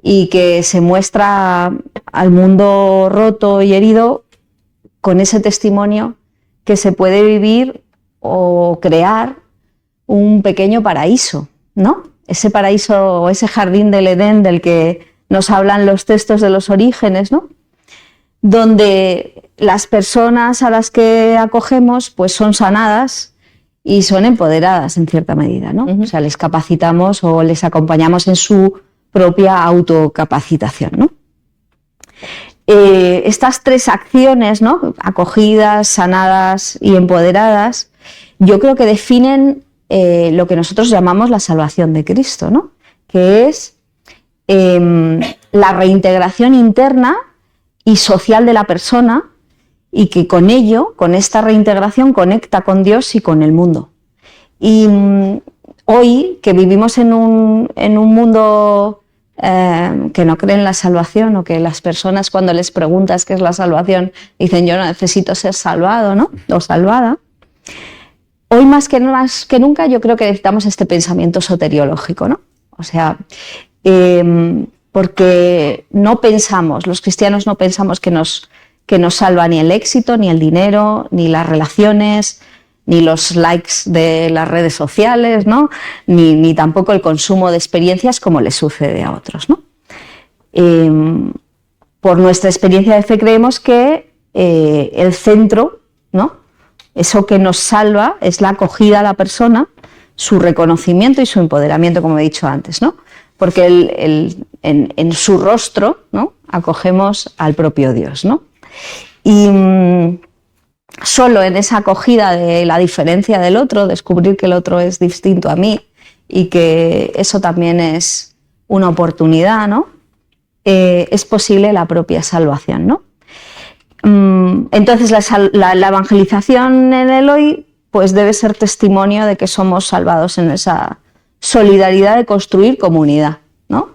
y que se muestra al mundo roto y herido con ese testimonio que se puede vivir o crear un pequeño paraíso, ¿no? Ese paraíso, ese jardín del Edén del que nos hablan los textos de los orígenes, ¿no?, donde las personas a las que acogemos pues son sanadas y son empoderadas en cierta medida, ¿no? O sea, les capacitamos o les acompañamos en su propia autocapacitación, ¿no? Estas tres acciones, ¿no?, acogidas, sanadas y empoderadas, yo creo que definen lo que nosotros llamamos la salvación de Cristo, ¿no?, que es la reintegración interna y social de la persona y que con ello, con esta reintegración, conecta con Dios y con el mundo. Y hoy, que vivimos en un mundo que no cree en la salvación, o que las personas cuando les preguntas qué es la salvación dicen yo no necesito ser salvado, ¿no?, o salvada. Hoy más que nunca yo creo que necesitamos este pensamiento soteriológico, ¿no? O sea, porque no pensamos, los cristianos no pensamos que nos salva ni el éxito, ni el dinero, ni las relaciones, ni los likes de las redes sociales, ¿no?, ni tampoco el consumo de experiencias como le sucede a otros, ¿no? Por nuestra experiencia de fe creemos que el centro, ¿no?, eso que nos salva es la acogida a la persona, su reconocimiento y su empoderamiento, como he dicho antes, ¿no? Porque en su rostro, ¿no?, acogemos al propio Dios, ¿no? Y solo en esa acogida de la diferencia del otro, descubrir que el otro es distinto a mí y que eso también es una oportunidad, ¿no?, es posible la propia salvación, ¿no? Entonces la evangelización en el hoy pues debe ser testimonio de que somos salvados en esa solidaridad de construir comunidad, ¿no?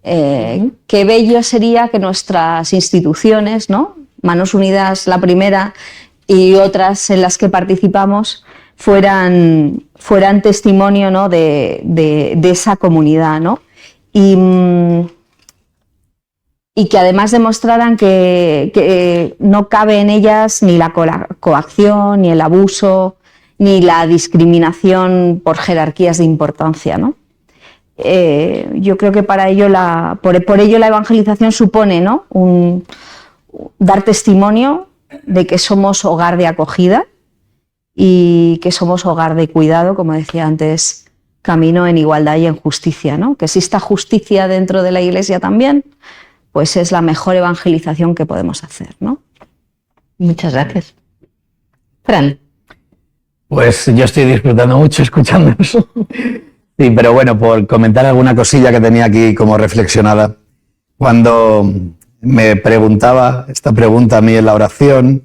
Qué bello sería que nuestras instituciones, ¿no?, Manos Unidas la primera y otras en las que participamos, fueran testimonio, ¿no?, de esa comunidad, ¿no? Y que además demostraran que no cabe en ellas ni la coacción, ni el abuso, ni la discriminación por jerarquías de importancia, ¿no? Yo creo que para ello por ello la evangelización supone, ¿no?, dar testimonio de que somos hogar de acogida y que somos hogar de cuidado, como decía antes, camino en igualdad y en justicia, ¿no? Que exista justicia dentro de la Iglesia también, pues es la mejor evangelización que podemos hacer, ¿no? Muchas gracias. Fran. Pues yo estoy disfrutando mucho escuchándonos. Sí, pero bueno, por comentar alguna cosilla que tenía aquí como reflexionada. Cuando me preguntaba esta pregunta a mí en la oración,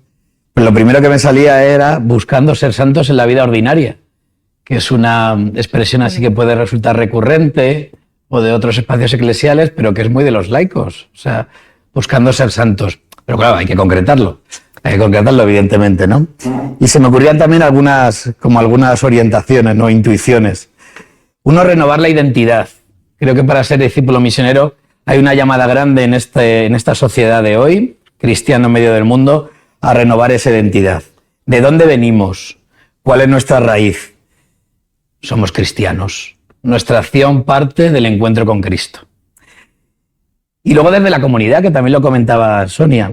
pues lo primero que me salía era buscando ser santos en la vida ordinaria, que es una expresión así que puede resultar recurrente, o de otros espacios eclesiales, pero que es muy de los laicos, o sea, buscando ser santos. Pero claro, hay que concretarlo evidentemente, ¿no? Y se me ocurrían también algunas orientaciones, ¿no?, intuiciones. Uno, renovar la identidad. Creo que para ser discípulo misionero hay una llamada grande en esta sociedad de hoy, cristiano en medio del mundo, a renovar esa identidad. ¿De dónde venimos? ¿Cuál es nuestra raíz? Somos cristianos. Nuestra acción parte del encuentro con Cristo. Y luego desde la comunidad, que también lo comentaba Silvia,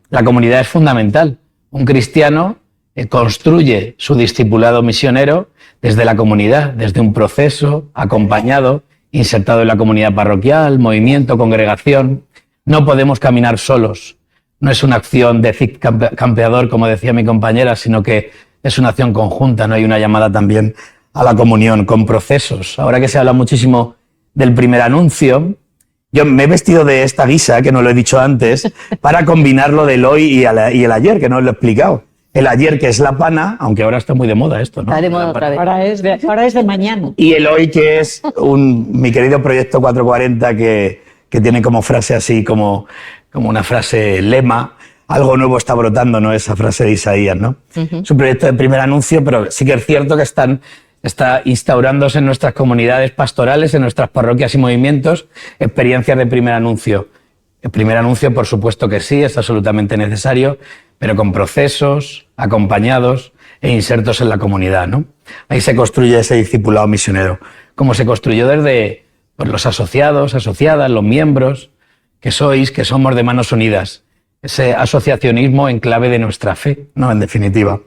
la comunidad es fundamental. Un cristiano construye su discipulado misionero desde la comunidad, desde un proceso acompañado, insertado en la comunidad parroquial, movimiento, congregación. No podemos caminar solos. No es una acción de Cid campeador, como decía mi compañera, sino que es una acción conjunta, ¿no? Hay una llamada también a la comunión con procesos. Ahora que se habla muchísimo del primer anuncio, yo me he vestido de esta guisa, que no lo he dicho antes, para combinar lo del hoy y el ayer, que no os lo he explicado. El ayer, que es la pana, aunque ahora está muy de moda esto, ¿no? Está de moda otra vez. Ahora es de mañana. Y el hoy, que es mi querido proyecto 440, que tiene como frase así, como una frase lema, algo nuevo está brotando, ¿no? Esa frase de Isaías, ¿no? Es un proyecto de primer anuncio, pero sí que es cierto que está instaurándose en nuestras comunidades pastorales, en nuestras parroquias y movimientos, experiencias de primer anuncio. El primer anuncio, por supuesto que sí, es absolutamente necesario, pero con procesos, acompañados e insertos en la comunidad, ¿no? Ahí se construye ese discipulado misionero, como se construyó desde los asociados, asociadas, los miembros, que somos de Manos Unidas. Ese asociacionismo en clave de nuestra fe, ¿no? En definitiva.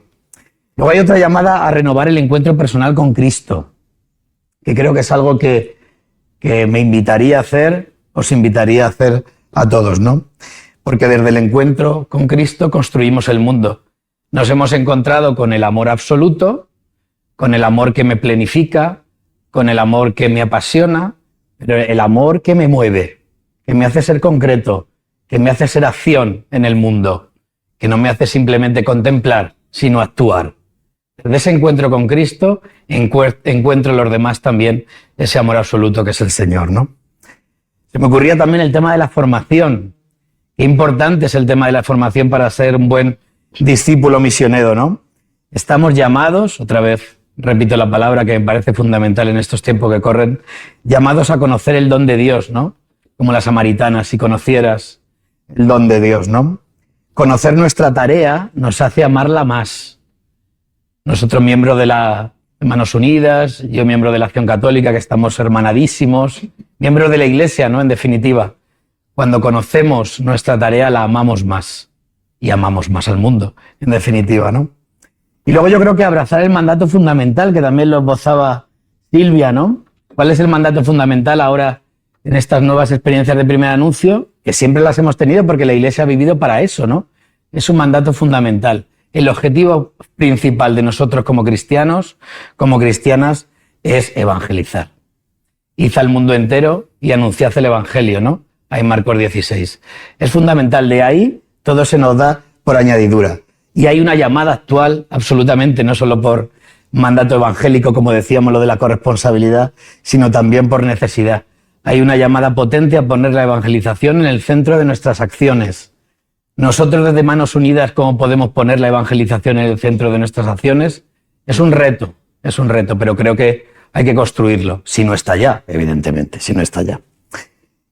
Luego hay otra llamada a renovar el encuentro personal con Cristo, que creo que es algo que me invitaría a hacer, os invitaría a hacer a todos, ¿no? Porque desde el encuentro con Cristo construimos el mundo. Nos hemos encontrado con el amor absoluto, con el amor que me plenifica, con el amor que me apasiona, pero el amor que me mueve, que me hace ser concreto, que me hace ser acción en el mundo, que no me hace simplemente contemplar, sino actuar. Desde ese encuentro con Cristo encuentro en los demás también ese amor absoluto que es el Señor, ¿no? Se me ocurría también el tema de la formación. Qué importante es el tema de la formación para ser un buen discípulo misionero, ¿no? Estamos llamados, otra vez repito la palabra que me parece fundamental en estos tiempos que corren, llamados a conocer el don de Dios, ¿no? Como la samaritana, si conocieras el don de Dios, ¿no? Conocer nuestra tarea nos hace amarla más. Nosotros, miembros de Manos Unidas, yo miembro de la Acción Católica, que estamos hermanadísimos, miembros de la Iglesia, ¿no? En definitiva, cuando conocemos nuestra tarea la amamos más y amamos más al mundo, en definitiva, ¿no? Y luego yo creo que abrazar el mandato fundamental, que también lo esbozaba Silvia, ¿no? ¿Cuál es el mandato fundamental ahora en estas nuevas experiencias de primer anuncio? Que siempre las hemos tenido porque la Iglesia ha vivido para eso, ¿no? Es un mandato fundamental. El objetivo principal de nosotros como cristianos, como cristianas, es evangelizar. Id al mundo entero y anunciad el Evangelio, ¿no? Ahí en Marcos 16. Es fundamental, de ahí todo se nos da por añadidura. Y hay una llamada actual, absolutamente, no solo por mandato evangélico, como decíamos, lo de la corresponsabilidad, sino también por necesidad. Hay una llamada potente a poner la evangelización en el centro de nuestras acciones. Nosotros desde Manos Unidas, ¿cómo podemos poner la evangelización en el centro de nuestras acciones? Es un reto, pero creo que hay que construirlo, si no está ya, evidentemente, si no está ya.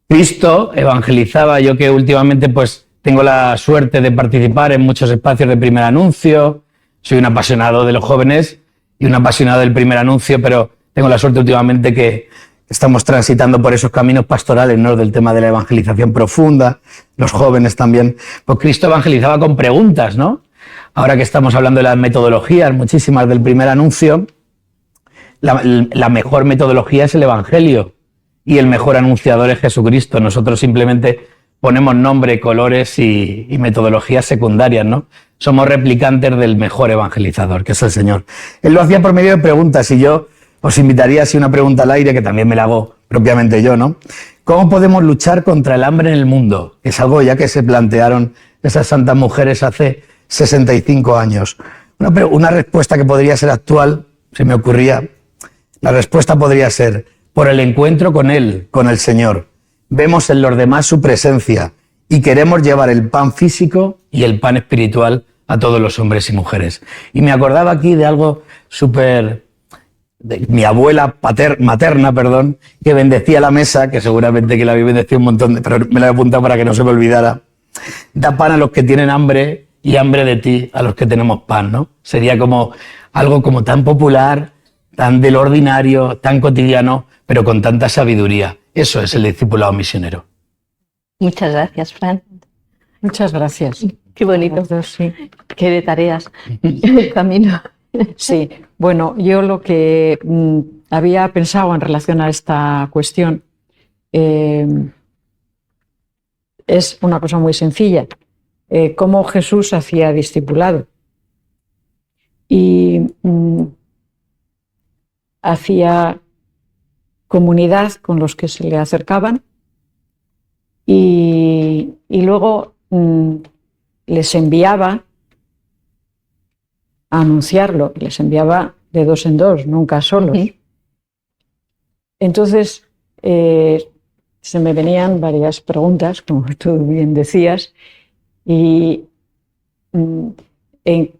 Cristo evangelizaba, yo que últimamente pues tengo la suerte de participar en muchos espacios de primer anuncio, soy un apasionado de los jóvenes y un apasionado del primer anuncio, pero tengo la suerte últimamente que estamos transitando por esos caminos pastorales, ¿no? Del tema de la evangelización profunda, los jóvenes también. Pues Cristo evangelizaba con preguntas, ¿no? Ahora que estamos hablando de las metodologías, muchísimas del primer anuncio, la mejor metodología es el Evangelio y el mejor anunciador es Jesucristo. Nosotros simplemente ponemos nombre, colores y metodologías secundarias, ¿no? Somos replicantes del mejor evangelizador, que es el Señor. Él lo hacía por medio de preguntas y yo os invitaría, así una pregunta al aire, que también me la hago propiamente yo, ¿no? ¿Cómo podemos luchar contra el hambre en el mundo? Es algo ya que se plantearon esas santas mujeres hace 65 años. Una respuesta que podría ser actual, se me ocurría, la respuesta podría ser, por el encuentro con Él, con el Señor. Vemos en los demás su presencia y queremos llevar el pan físico y el pan espiritual a todos los hombres y mujeres. Y me acordaba aquí de algo súper de mi abuela materna, perdón, que bendecía la mesa, que seguramente que la había bendecido un montón, pero me la he apuntado para que no se me olvidara. Da pan a los que tienen hambre y hambre de ti a los que tenemos pan, ¿no? Sería como algo como tan popular, tan del ordinario, tan cotidiano, pero con tanta sabiduría. Eso es el discipulado misionero. Muchas gracias, Fran. Muchas gracias. Qué bonito. Los dos, sí. Qué de tareas. El camino. Sí, bueno, yo lo que había pensado en relación a esta cuestión es una cosa muy sencilla. Cómo Jesús hacía discipulado. Y hacía comunidad con los que se le acercaban y luego les enviaba a anunciarlo, les enviaba de dos en dos, nunca solos. Entonces, se me venían varias preguntas, como tú bien decías, y en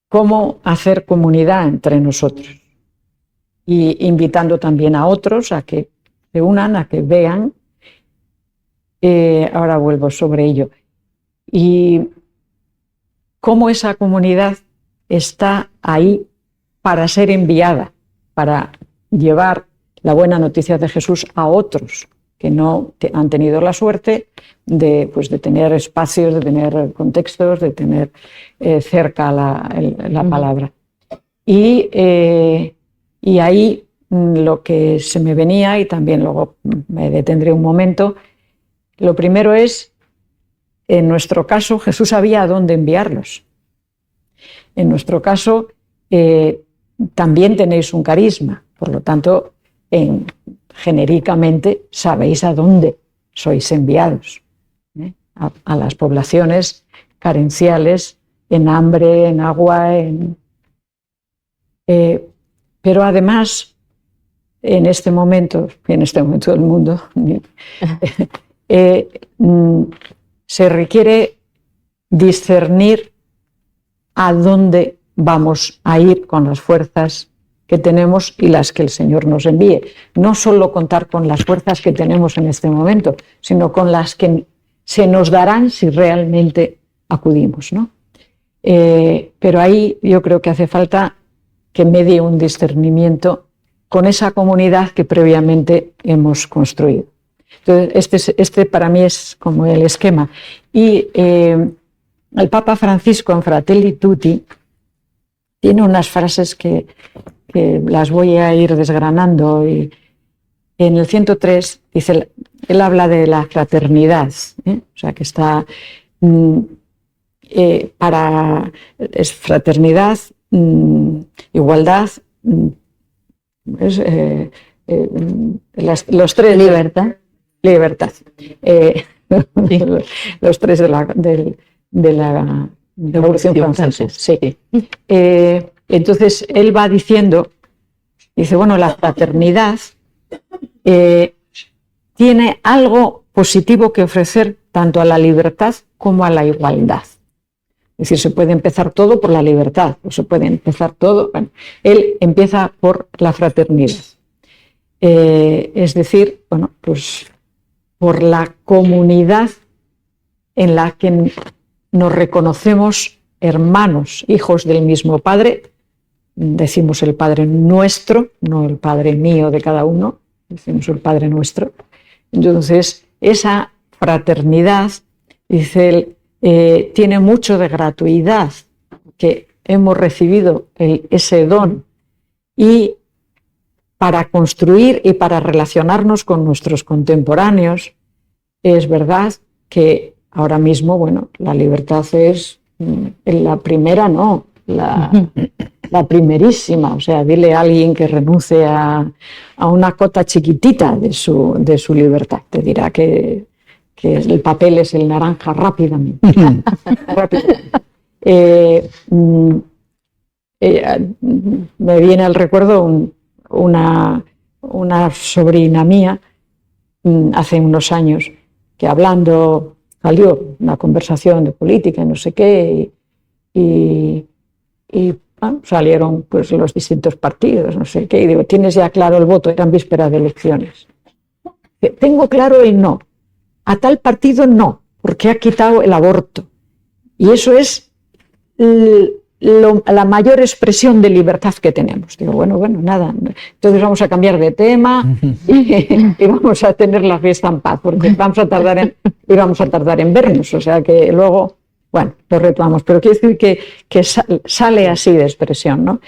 cómo hacer comunidad entre nosotros, y invitando también a otros a que se unan, a que vean. Ahora vuelvo sobre ello. Y cómo esa comunidad está ahí para ser enviada, para llevar la buena noticia de Jesús a otros que no han tenido la suerte de tener espacios, de tener contextos, de tener cerca la palabra. Y ahí lo que se me venía, y también luego me detendré un momento, lo primero es, en nuestro caso, Jesús sabía a dónde enviarlos. En nuestro caso, también tenéis un carisma, por lo tanto, genéricamente sabéis a dónde sois enviados, a las poblaciones carenciales, en hambre, en agua, pero además, en este momento del mundo, se requiere discernir a dónde vamos a ir con las fuerzas que tenemos y las que el Señor nos envíe. No solo contar con las fuerzas que tenemos en este momento, sino con las que se nos darán si realmente acudimos, ¿no? Pero ahí yo creo que hace falta que medie un discernimiento con esa comunidad que previamente hemos construido. Entonces, este para mí es como el esquema. Y el Papa Francisco en Fratelli Tutti tiene unas frases que las voy a ir desgranando. Y en el 103 dice, él habla de la fraternidad, o sea que está es fraternidad, igualdad, los tres. Libertad. Sí. Los tres de la Revolución Francesa. Sí. Entonces él va diciendo, dice, bueno, la fraternidad tiene algo positivo que ofrecer tanto a la libertad como a la igualdad. Es decir, se puede empezar todo por la libertad, o se puede empezar todo. Bueno, él empieza por la fraternidad. Es decir, bueno, pues por la comunidad en la que nos reconocemos hermanos, hijos del mismo Padre. Decimos el Padre nuestro, no el Padre mío de cada uno, decimos el Padre nuestro. Entonces, esa fraternidad, dice él, tiene mucho de gratuidad, que hemos recibido ese don, y para construir y para relacionarnos con nuestros contemporáneos, es verdad que ahora mismo, bueno, la libertad es la primera, no, la primerísima. O sea, dile a alguien que renuncie a una cota chiquitita de su libertad, te dirá que el papel es el naranja rápidamente. Me viene al recuerdo una sobrina mía hace unos años que hablando salió una conversación de política y no sé qué, y salieron pues los distintos partidos, no sé qué, y digo, ¿tienes ya claro el voto? Eran vísperas de elecciones. Tengo claro el no. A tal partido no, porque ha quitado el aborto. Y eso es la mayor expresión de libertad que tenemos. Digo, bueno, nada. Entonces vamos a cambiar de tema y vamos a tener la fiesta en paz, porque vamos a tardar en vernos. O sea que luego, bueno, lo retomamos. Pero quiero decir que sale así de expresión, ¿no?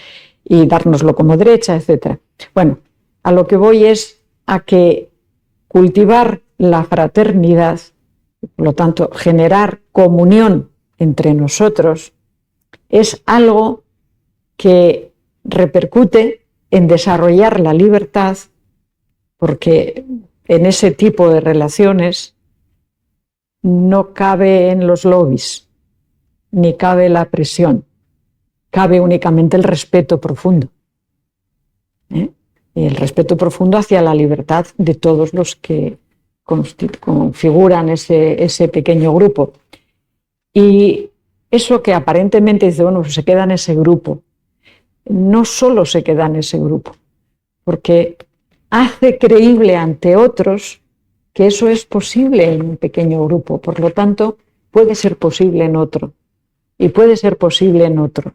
Y dárnoslo como derecha, etcétera. Bueno, a lo que voy es a que cultivar la fraternidad, por lo tanto, generar comunión entre nosotros, es algo que repercute en desarrollar la libertad, porque en ese tipo de relaciones no cabe en los lobbies, ni cabe la presión, cabe únicamente el respeto profundo. Y el respeto profundo hacia la libertad de todos los que configuran ese pequeño grupo. Y eso que aparentemente dice, bueno, pues se queda en ese grupo, no solo se queda en ese grupo, porque hace creíble ante otros que eso es posible en un pequeño grupo, por lo tanto, puede ser posible en otro, y puede ser posible en otro.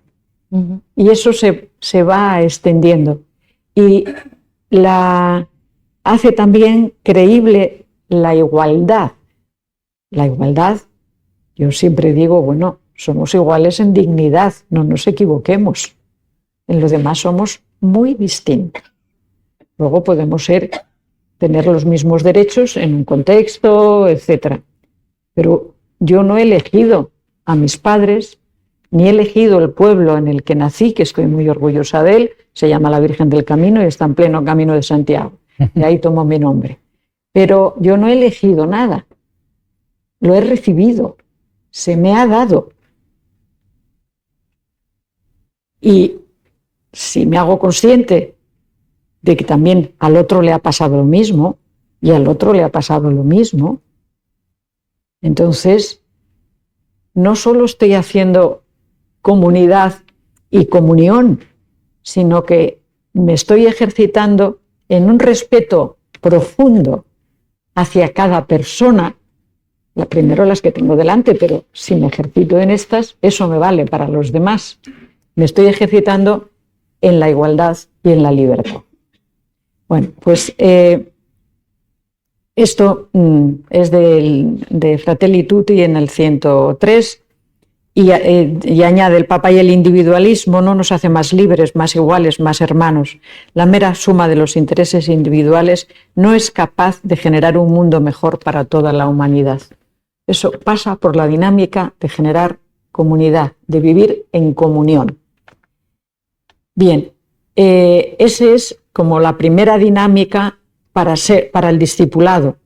Y eso se va extendiendo. Y hace también creíble la igualdad. La igualdad, yo siempre digo, bueno, somos iguales en dignidad, no nos equivoquemos. En lo demás somos muy distintos. Luego podemos tener los mismos derechos en un contexto, etc. Pero yo no he elegido a mis padres, ni he elegido el pueblo en el que nací, que estoy muy orgullosa de él, se llama la Virgen del Camino y está en pleno camino de Santiago. De ahí tomo mi nombre. Pero yo no he elegido nada, lo he recibido, se me ha dado. Y si me hago consciente de que también al otro le ha pasado lo mismo y al otro le ha pasado lo mismo, entonces no solo estoy haciendo comunidad y comunión, sino que me estoy ejercitando en un respeto profundo hacia cada persona, primero las que tengo delante, pero si me ejercito en estas, eso me vale para los demás. Me estoy ejercitando en la igualdad y en la libertad. Bueno, pues esto es de Fratelli Tutti en el 103 y añade, el Papa, y el individualismo no nos hace más libres, más iguales, más hermanos. La mera suma de los intereses individuales no es capaz de generar un mundo mejor para toda la humanidad. Eso pasa por la dinámica de generar comunidad, de vivir en comunión. Bien, esa es como la primera dinámica para el discipulado.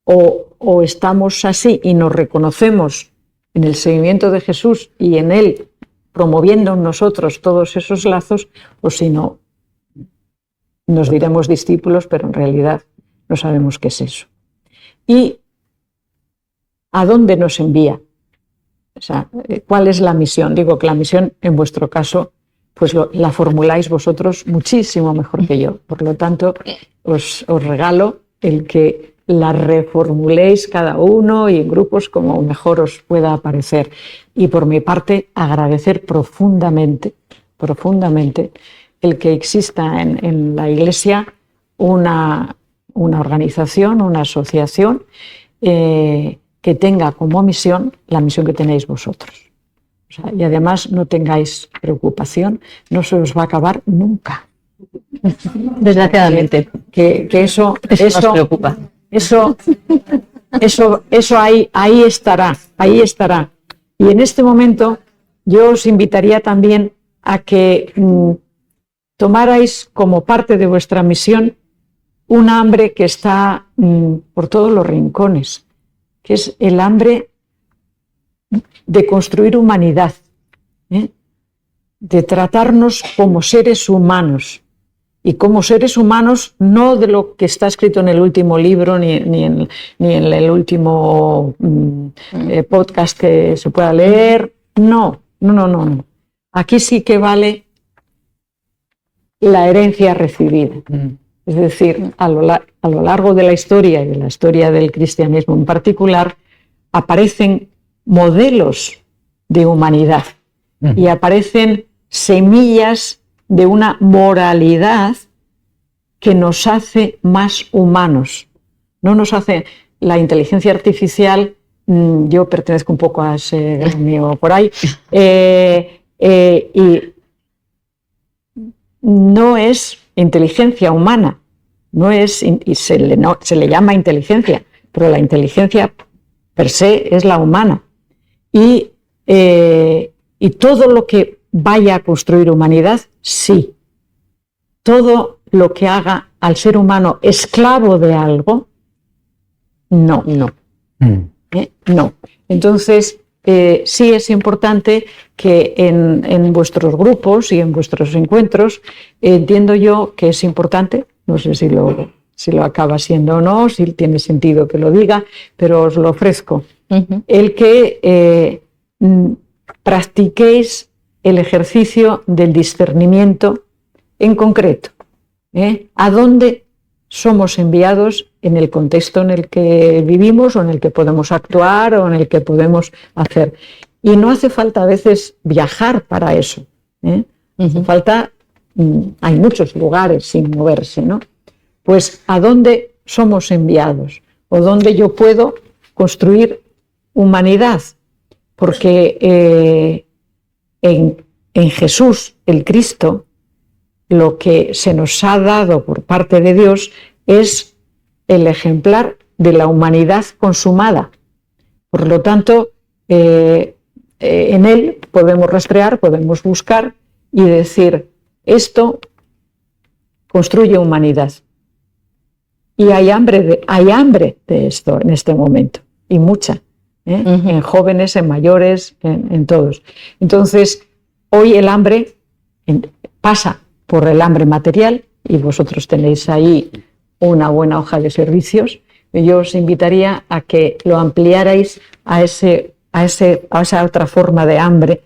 O estamos así y nos reconocemos en el seguimiento de Jesús y en Él promoviendo en nosotros todos esos lazos, o si no, nos diremos discípulos, pero en realidad no sabemos qué es eso. ¿Y a dónde nos envía? O sea, ¿cuál es la misión? Digo que la misión, en vuestro caso, pues la formuláis vosotros muchísimo mejor que yo. Por lo tanto, os regalo el que la reformuléis cada uno y en grupos como mejor os pueda parecer. Y por mi parte, agradecer profundamente el que exista en la Iglesia una organización, una asociación que tenga como misión la misión que tenéis vosotros. O sea, y además no tengáis preocupación, no se os va a acabar nunca. Desgraciadamente. Que eso nos preocupa. Eso ahí estará. Y en este momento yo os invitaría también a que tomarais como parte de vuestra misión un hambre que está por todos los rincones, que es el hambre de construir humanidad, de tratarnos como seres humanos. Y como seres humanos, no de lo que está escrito en el último libro, ni en el último podcast que se pueda leer. No. aquí sí que vale la herencia recibida. Es decir, a lo largo de la historia y de la historia del cristianismo en particular, aparecen modelos de humanidad y aparecen semillas de una moralidad que nos hace más humanos. No nos hace la inteligencia artificial, yo pertenezco un poco a ese gremio por ahí, y no es inteligencia humana, no es, y se le llama inteligencia, pero la inteligencia per se es la humana. Y todo lo que vaya a construir humanidad, sí. Todo lo que haga al ser humano esclavo de algo, no. No. No. Entonces, sí es importante que en vuestros grupos y en vuestros encuentros, entiendo yo que es importante, no sé si lo acaba siendo o no, si tiene sentido que lo diga, pero os lo ofrezco, el que practiquéis el ejercicio del discernimiento en concreto. ¿A dónde somos enviados en el contexto en el que vivimos o en el que podemos actuar o en el que podemos hacer? Y no hace falta a veces viajar para eso. Hace falta, hay muchos lugares sin moverse, ¿no? Pues ¿a dónde somos enviados? ¿O dónde yo puedo construir humanidad? Porque en Jesús, el Cristo, lo que se nos ha dado por parte de Dios es el ejemplar de la humanidad consumada. Por lo tanto, en él podemos rastrear, podemos buscar y decir, esto construye humanidad. Y hay hambre de esto en este momento, y mucha, en jóvenes, en mayores, en todos. Entonces, hoy el hambre pasa por el hambre material, y vosotros tenéis ahí una buena hoja de servicios. Yo os invitaría a que lo ampliarais a esa otra forma de hambre,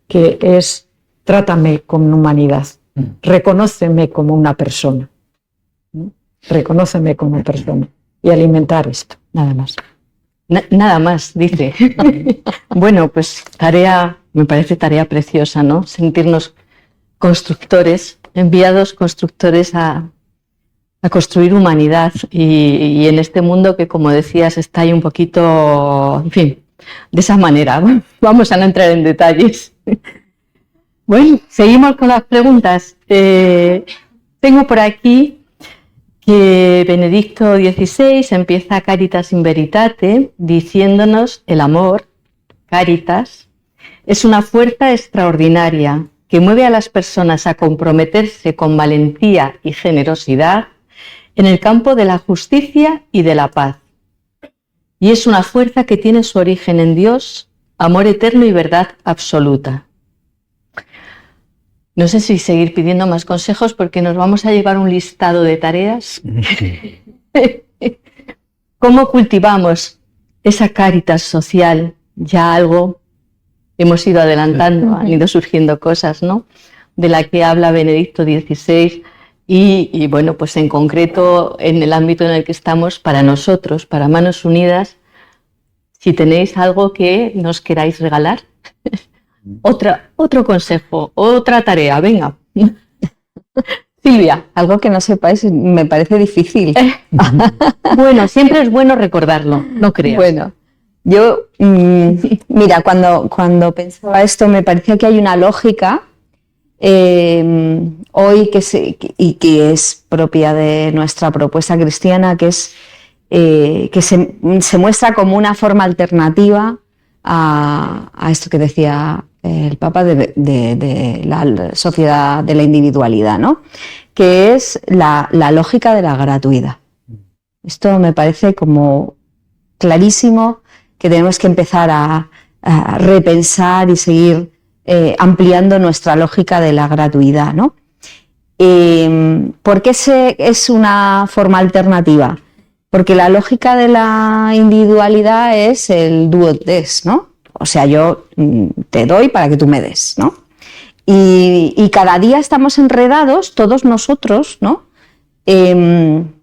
que es trátame con humanidad, reconóceme como una persona, reconóceme como persona, y alimentar esto, nada más. Nada más, dice. Bueno, pues me parece tarea preciosa, ¿no? Sentirnos constructores, enviados constructores a construir humanidad, y en este mundo que, como decías, está ahí un poquito, en fin, de esa manera. Vamos a no entrar en detalles. Bueno, seguimos con las preguntas. Tengo por aquí que Benedicto XVI empieza Caritas in Veritate diciéndonos: el amor, Caritas, es una fuerza extraordinaria que mueve a las personas a comprometerse con valentía y generosidad en el campo de la justicia y de la paz. Y es una fuerza que tiene su origen en Dios, amor eterno y verdad absoluta. No sé si seguir pidiendo más consejos, porque nos vamos a llevar un listado de tareas. ¿Cómo cultivamos esa Caritas social? Ya algo hemos ido adelantando, han ido surgiendo cosas, ¿no?, de la que habla Benedicto XVI, y bueno, pues en concreto en el ámbito en el que estamos, para nosotros, para Manos Unidas, si tenéis algo que nos queráis regalar. Otro consejo, otra tarea, venga. Silvia. Algo que no sepáis me parece difícil. Bueno, siempre es bueno recordarlo, no creas. Bueno, yo, mira, cuando pensaba esto, me parecía que hay una lógica hoy que es propia de nuestra propuesta cristiana, que es que se muestra como una forma alternativa a esto que decía el Papa de la sociedad de la individualidad, ¿no?, que es la lógica de la gratuidad. Esto me parece como clarísimo, que tenemos que empezar a repensar y seguir ampliando nuestra lógica de la gratuidad, ¿no? ¿Por qué es una forma alternativa? Porque la lógica de la individualidad es el do or des, ¿no? O sea, yo te doy para que tú me des, ¿no? Y cada día estamos enredados, todos nosotros, ¿no? En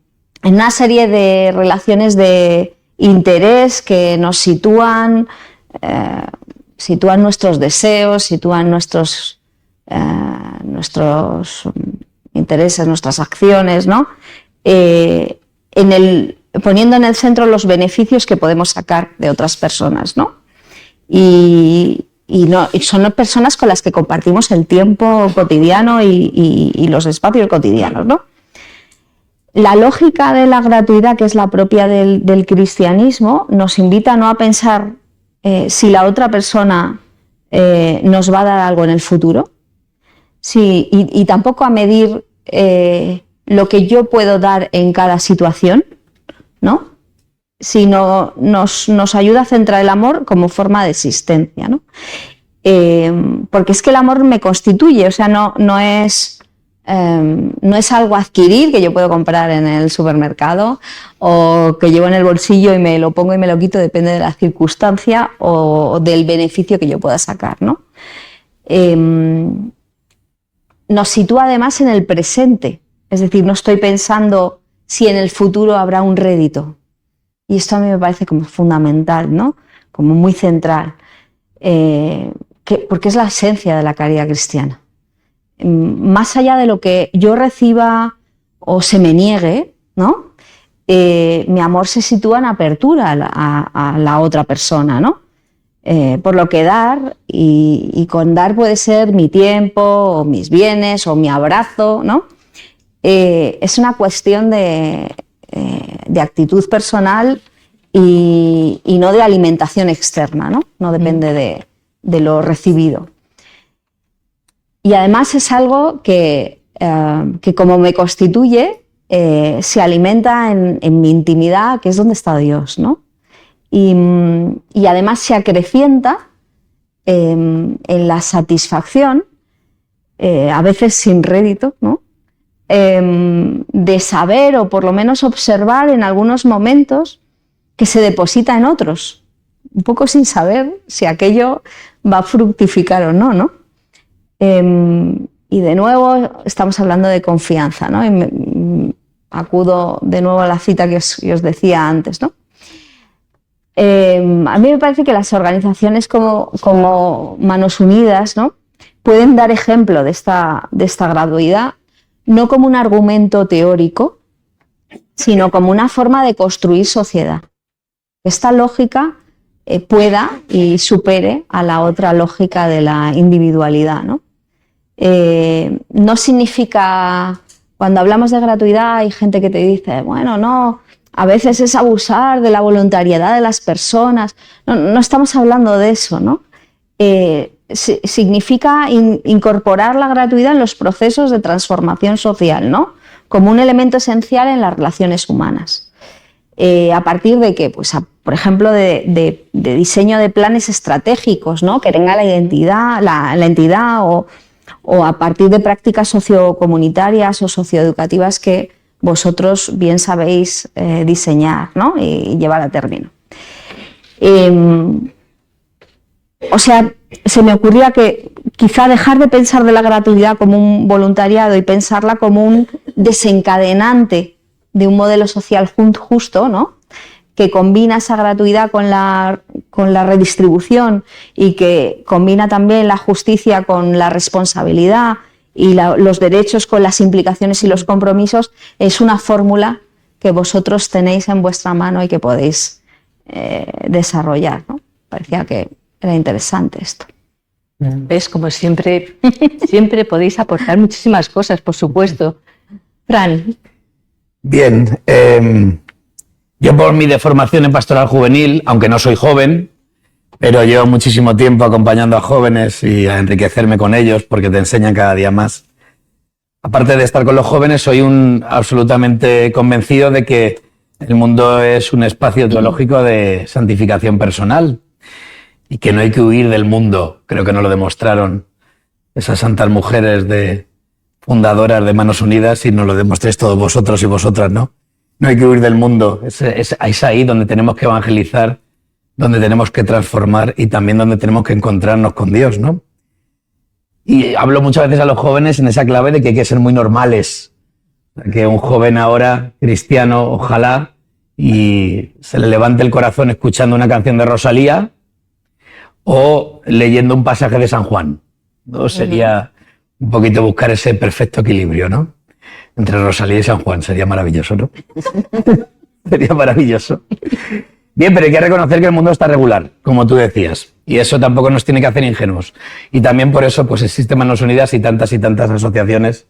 una serie de relaciones de interés que nos sitúan nuestros deseos, sitúan nuestros intereses, nuestras acciones, ¿no? Poniendo en el centro los beneficios que podemos sacar de otras personas, ¿no? Y son personas con las que compartimos el tiempo cotidiano y los espacios cotidianos, ¿no? La lógica de la gratuidad, que es la propia del cristianismo, nos invita no a pensar si la otra persona nos va a dar algo en el futuro, y tampoco a medir lo que yo puedo dar en cada situación, ¿no? Sino nos ayuda a centrar el amor como forma de existencia, ¿no? Porque es que el amor me constituye, o sea, no es algo a adquirir que yo puedo comprar en el supermercado o que llevo en el bolsillo y me lo pongo y me lo quito, depende de la circunstancia o del beneficio que yo pueda sacar, ¿no? Nos sitúa además en el presente, es decir, no estoy pensando si en el futuro habrá un rédito. Y esto a mí me parece como fundamental, ¿no? Como muy central, porque es la esencia de la caridad cristiana. Más allá de lo que yo reciba o se me niegue, ¿no? Mi amor se sitúa en apertura a la otra persona, ¿no? Por lo que dar, y con dar puede ser mi tiempo, o mis bienes, o mi abrazo, ¿no? Es una cuestión de actitud personal y no de alimentación externa, ¿no? No depende de lo recibido. Y además es algo que como me constituye, se alimenta en mi intimidad, que es donde está Dios, ¿no? Y además se acrecienta en la satisfacción, a veces sin rédito, ¿no? De saber o por lo menos observar en algunos momentos que se deposita en otros, un poco sin saber si aquello va a fructificar o no, ¿no? Y de nuevo estamos hablando de confianza, ¿no? Y acudo de nuevo a la cita que os decía antes, ¿no? A mí me parece que las organizaciones como Manos Unidas, ¿no? Pueden dar ejemplo de esta gratuidad, no como un argumento teórico, sino como una forma de construir sociedad. Esta lógica pueda y supere a la otra lógica de la individualidad, ¿no? No significa, cuando hablamos de gratuidad hay gente que te dice, bueno, no, a veces es abusar de la voluntariedad de las personas. No estamos hablando de eso, ¿no? Significa incorporar la gratuidad en los procesos de transformación social, ¿no? Como un elemento esencial en las relaciones humanas. A partir de que, pues, por ejemplo, de diseño de planes estratégicos, ¿no? Que tenga la entidad o a partir de prácticas sociocomunitarias o socioeducativas que vosotros bien sabéis diseñar, ¿no? Y llevar a término. O sea, se me ocurría que quizá dejar de pensar de la gratuidad como un voluntariado y pensarla como un desencadenante de un modelo social justo, ¿no? Que combina esa gratuidad con la redistribución y que combina también la justicia con la responsabilidad y los derechos con las implicaciones y los compromisos, es una fórmula que vosotros tenéis en vuestra mano y que podéis desarrollar, ¿no? Parecía que era interesante esto. ¿Ves? Como siempre podéis aportar muchísimas cosas, por supuesto. Fran. Bien, yo por mi deformación en pastoral juvenil, aunque no soy joven, pero llevo muchísimo tiempo acompañando a jóvenes y a enriquecerme con ellos porque te enseñan cada día más. Aparte de estar con los jóvenes, soy absolutamente convencido de que el mundo es un espacio teológico de santificación personal y que no hay que huir del mundo. Creo que nos lo demostraron esas santas mujeres fundadoras de Manos Unidas y nos lo demostréis todos vosotros y vosotras, ¿no? No hay que huir del mundo. Es ahí donde tenemos que evangelizar, donde tenemos que transformar y también donde tenemos que encontrarnos con Dios, ¿no? Y hablo muchas veces a los jóvenes en esa clave de que hay que ser muy normales. Que un joven ahora, cristiano, ojalá, y se le levante el corazón escuchando una canción de Rosalía o leyendo un pasaje de San Juan. ¿No? Sería un poquito buscar ese perfecto equilibrio, ¿no? Entre Rosalía y San Juan. Sería maravilloso, ¿no? Sería maravilloso. Bien, pero hay que reconocer que el mundo está regular, como tú decías. Y eso tampoco nos tiene que hacer ingenuos. Y también por eso pues existen Manos Unidas y tantas asociaciones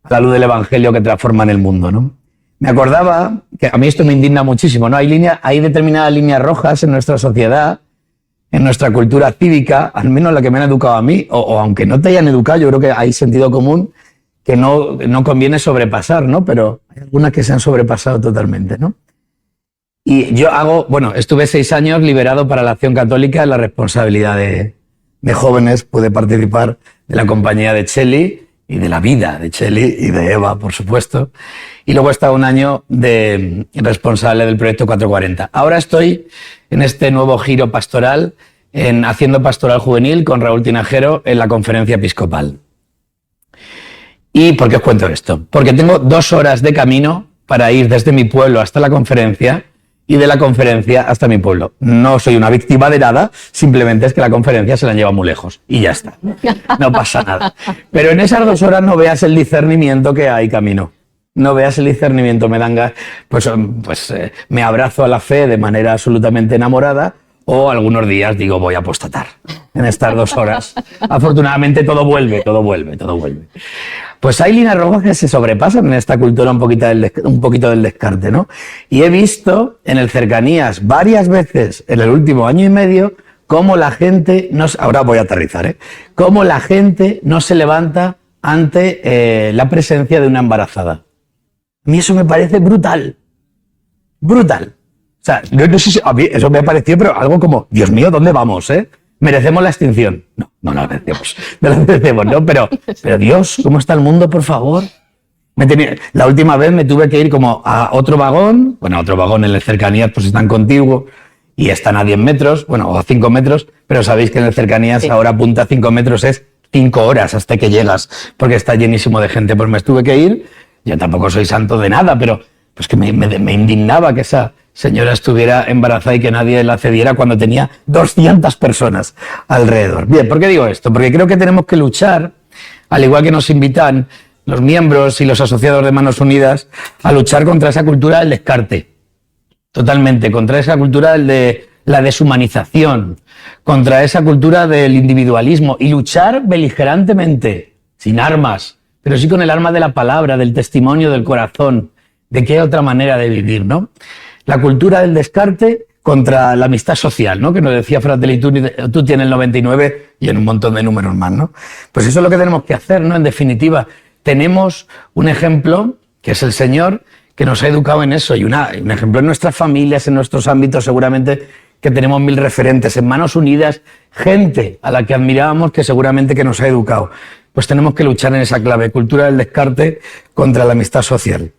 a la luz del Evangelio que transforman el mundo, ¿no? Me acordaba que a mí esto me indigna muchísimo, ¿no? Hay determinadas líneas rojas en nuestra sociedad, en nuestra cultura cívica, al menos la que me han educado a mí, o aunque no te hayan educado, yo creo que hay sentido común que no conviene sobrepasar, ¿no? Pero hay algunas que se han sobrepasado totalmente, ¿no? Y yo estuve 6 años liberado para la Acción Católica en la responsabilidad de jóvenes, pude participar de la compañía de Cheli y de la vida de Cheli y de Eva, por supuesto. Y luego he estado un año de responsable del proyecto 440. Ahora estoy en este nuevo giro pastoral, haciendo pastoral juvenil con Raúl Tinajero en la Conferencia Episcopal. ¿Y por qué os cuento esto? Porque tengo 2 horas de camino para ir desde mi pueblo hasta la conferencia y de la conferencia hasta mi pueblo. No soy una víctima de nada, simplemente es que la conferencia se la lleva muy lejos y ya está. No pasa nada. Pero en esas 2 horas no veas el discernimiento que hay camino. No veas el discernimiento, me dan me abrazo a la fe de manera absolutamente enamorada o algunos días digo voy a apostatar en estas 2 horas. Afortunadamente todo vuelve. Pues hay líneas rojas que se sobrepasan en esta cultura un poquito del descarte, ¿no? Y he visto en el Cercanías varias veces en el último año y medio cómo la gente, ahora voy a aterrizar, cómo la gente no se levanta ante la presencia de una embarazada. A mí eso me parece brutal. Brutal. O sea, no sé si a mí eso me pareció, pero algo como, Dios mío, ¿dónde vamos, ¿Merecemos la extinción? No la merecemos, ¿no? Pero Dios, ¿cómo está el mundo, por favor? La última vez me tuve que ir como a otro vagón, en las Cercanías pues están contigo y están a 10 metros, o a 5 metros, pero sabéis que en las Cercanías ahora punta a 5 metros es 5 horas hasta que llegas, porque está llenísimo de gente. Pues me tuve que ir, yo tampoco soy santo de nada, pero pues que me indignaba que esa señora estuviera embarazada y que nadie la cediera cuando tenía 200 personas alrededor. Bien, ¿por qué digo esto? Porque creo que tenemos que luchar, al igual que nos invitan los miembros y los asociados de Manos Unidas, a luchar contra esa cultura del descarte. Totalmente, contra esa cultura de la deshumanización, contra esa cultura del individualismo y luchar beligerantemente, sin armas, pero sí con el arma de la palabra, del testimonio, del corazón, de qué otra manera de vivir, ¿no? La cultura del descarte contra la amistad social, ¿no? Que nos decía Fratelli Tutti en el 99 y en un montón de números más, ¿no? Pues eso es lo que tenemos que hacer, ¿no? En definitiva, tenemos un ejemplo, que es el Señor, que nos ha educado en eso, y un ejemplo en nuestras familias, en nuestros ámbitos, seguramente que tenemos 1000 referentes, en Manos Unidas, gente a la que admirábamos que seguramente que nos ha educado. Pues tenemos que luchar en esa clave, cultura del descarte contra la amistad social.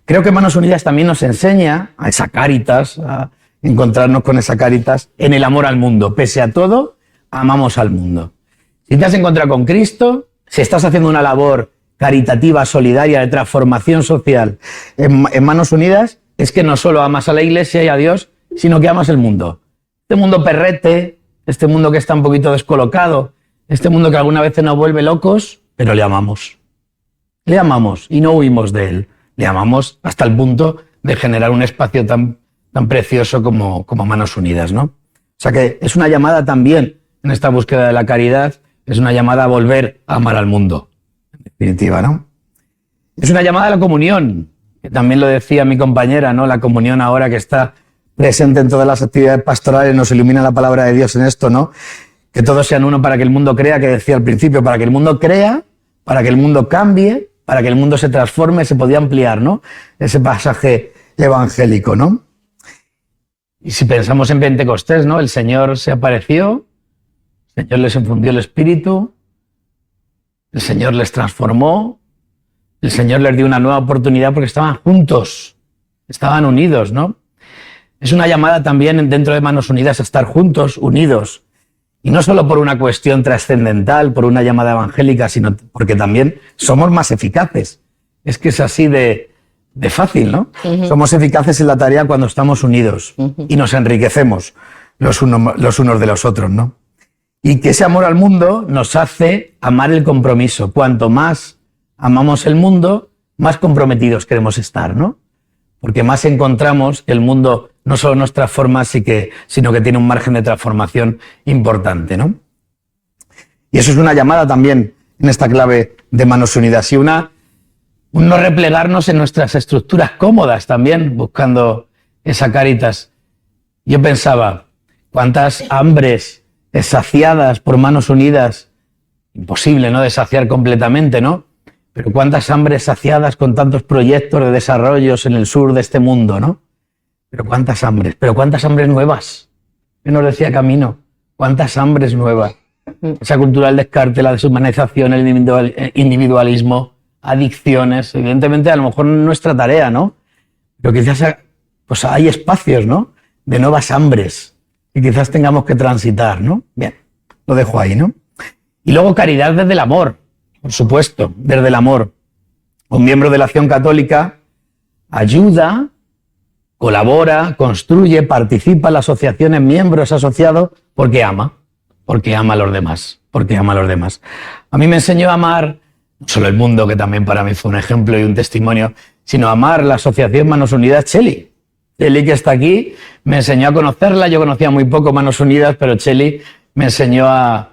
Creo que Manos Unidas también nos enseña a esa Cáritas, a encontrarnos con esa Cáritas en el amor al mundo. Pese a todo, amamos al mundo. Si te has encontrado con Cristo, si estás haciendo una labor caritativa, solidaria, de transformación social en Manos Unidas, es que no solo amas a la Iglesia y a Dios, sino que amas el mundo. Este mundo perrete, este mundo que está un poquito descolocado, este mundo que alguna vez nos vuelve locos, pero le amamos. Le amamos y no huimos de él. Le amamos hasta el punto de generar un espacio tan precioso como Manos Unidas, ¿no? O sea que es una llamada también en esta búsqueda de la caridad, es una llamada a volver a amar al mundo, en definitiva, ¿no? Es una llamada a la comunión, que también lo decía mi compañera, ¿no? La comunión ahora que está presente en todas las actividades pastorales, nos ilumina la palabra de Dios en esto, ¿no? Que todos sean uno para que el mundo crea, que decía al principio, para que el mundo crea, para que el mundo cambie, para que el mundo se transforme, se podía ampliar, ¿no? Ese pasaje evangélico, ¿no? Y si pensamos en Pentecostés, ¿no? El Señor se apareció, el Señor les infundió el Espíritu, el Señor les transformó, el Señor les dio una nueva oportunidad porque estaban juntos, estaban unidos, ¿no? Es una llamada también dentro de Manos Unidas a estar juntos, unidos. Y no solo por una cuestión trascendental, por una llamada evangélica, sino porque también somos más eficaces. Es que es así de fácil, ¿no? Somos eficaces en la tarea cuando estamos unidos y nos enriquecemos los unos de los otros, ¿no? Y que ese amor al mundo nos hace amar el compromiso. Cuanto más amamos el mundo, más comprometidos queremos estar, ¿no? Porque más encontramos que el mundo no solo nos transforma, sino que tiene un margen de transformación importante, ¿no? Y eso es una llamada también en esta clave de Manos Unidas y un no replegarnos en nuestras estructuras cómodas también, buscando esa Cáritas. Yo pensaba, ¿cuántas hambres saciadas por Manos Unidas? Imposible, ¿no?, de saciar completamente, ¿no? Pero cuántas hambres saciadas con tantos proyectos de desarrollos en el sur de este mundo, ¿no? Pero cuántas hambres nuevas. Que nos decía Camino, cuántas hambres nuevas. Esa cultura del descarte, la deshumanización, el individualismo, adicciones. Evidentemente, a lo mejor no es nuestra tarea, ¿no? Pero quizás pues hay espacios, ¿no?, de nuevas hambres que quizás tengamos que transitar, ¿no? Bien, lo dejo ahí, ¿no? Y luego caridad desde el amor, por supuesto, desde el amor. Un miembro de la Acción Católica ayuda, colabora, construye, participa en la asociación, es miembro, es asociado, porque ama a los demás, A mí me enseñó a amar, no solo el mundo, que también para mí fue un ejemplo y un testimonio, sino a amar la asociación Manos Unidas Cheli. Cheli, que está aquí, me enseñó a conocerla. Yo conocía muy poco Manos Unidas, pero Cheli me enseñó a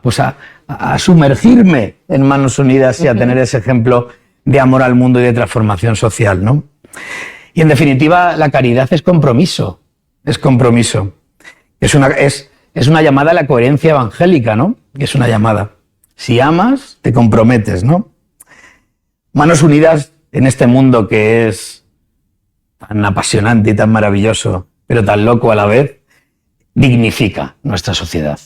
sumergirme en Manos Unidas y a tener ese ejemplo de amor al mundo y de transformación social, ¿no? Y en definitiva, la caridad es compromiso. Es una llamada a la coherencia evangélica, ¿no? Es una llamada. Si amas, te comprometes, ¿no? Manos Unidas en este mundo que es tan apasionante y tan maravilloso, pero tan loco a la vez, dignifica nuestra sociedad.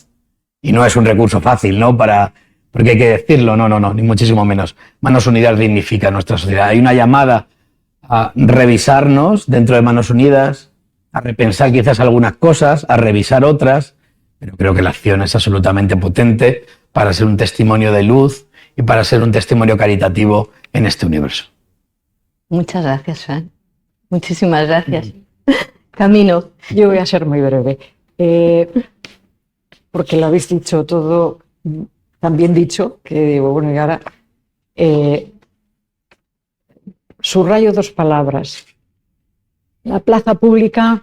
Y no es un recurso fácil, ¿no? Porque hay que decirlo, no, ni muchísimo menos. Manos Unidas dignifica nuestra sociedad. Hay una llamada a revisarnos dentro de Manos Unidas, a repensar quizás algunas cosas, a revisar otras, pero creo que la acción es absolutamente potente para ser un testimonio de luz y para ser un testimonio caritativo en este universo. Muchas gracias, Fran. Muchísimas gracias. Camino. Yo voy a ser muy breve, porque lo habéis dicho todo tan bien dicho, que digo, bueno, y ahora subrayo dos palabras. La plaza pública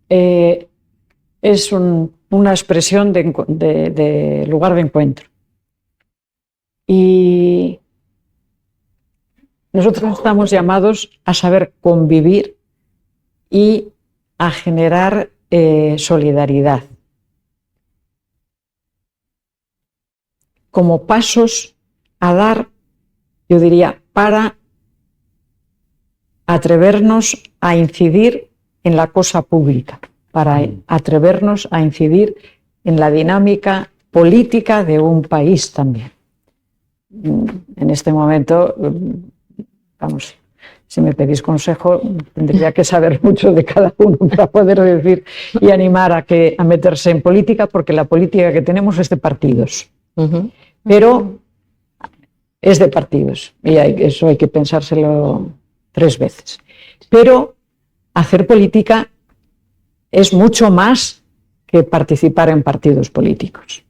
es una expresión de lugar de encuentro. Y nosotros estamos llamados a saber convivir y a generar solidaridad. Como pasos a dar, yo diría, para atrevernos a incidir en la cosa pública, para atrevernos a incidir en la dinámica política de un país también. En este momento, vamos, si me pedís consejo, tendría que saber mucho de cada uno para poder decir y animar a meterse en política, porque la política que tenemos es de partidos. Pero es de partidos, y eso hay que pensárselo 3 veces. Pero hacer política es mucho más que participar en partidos políticos.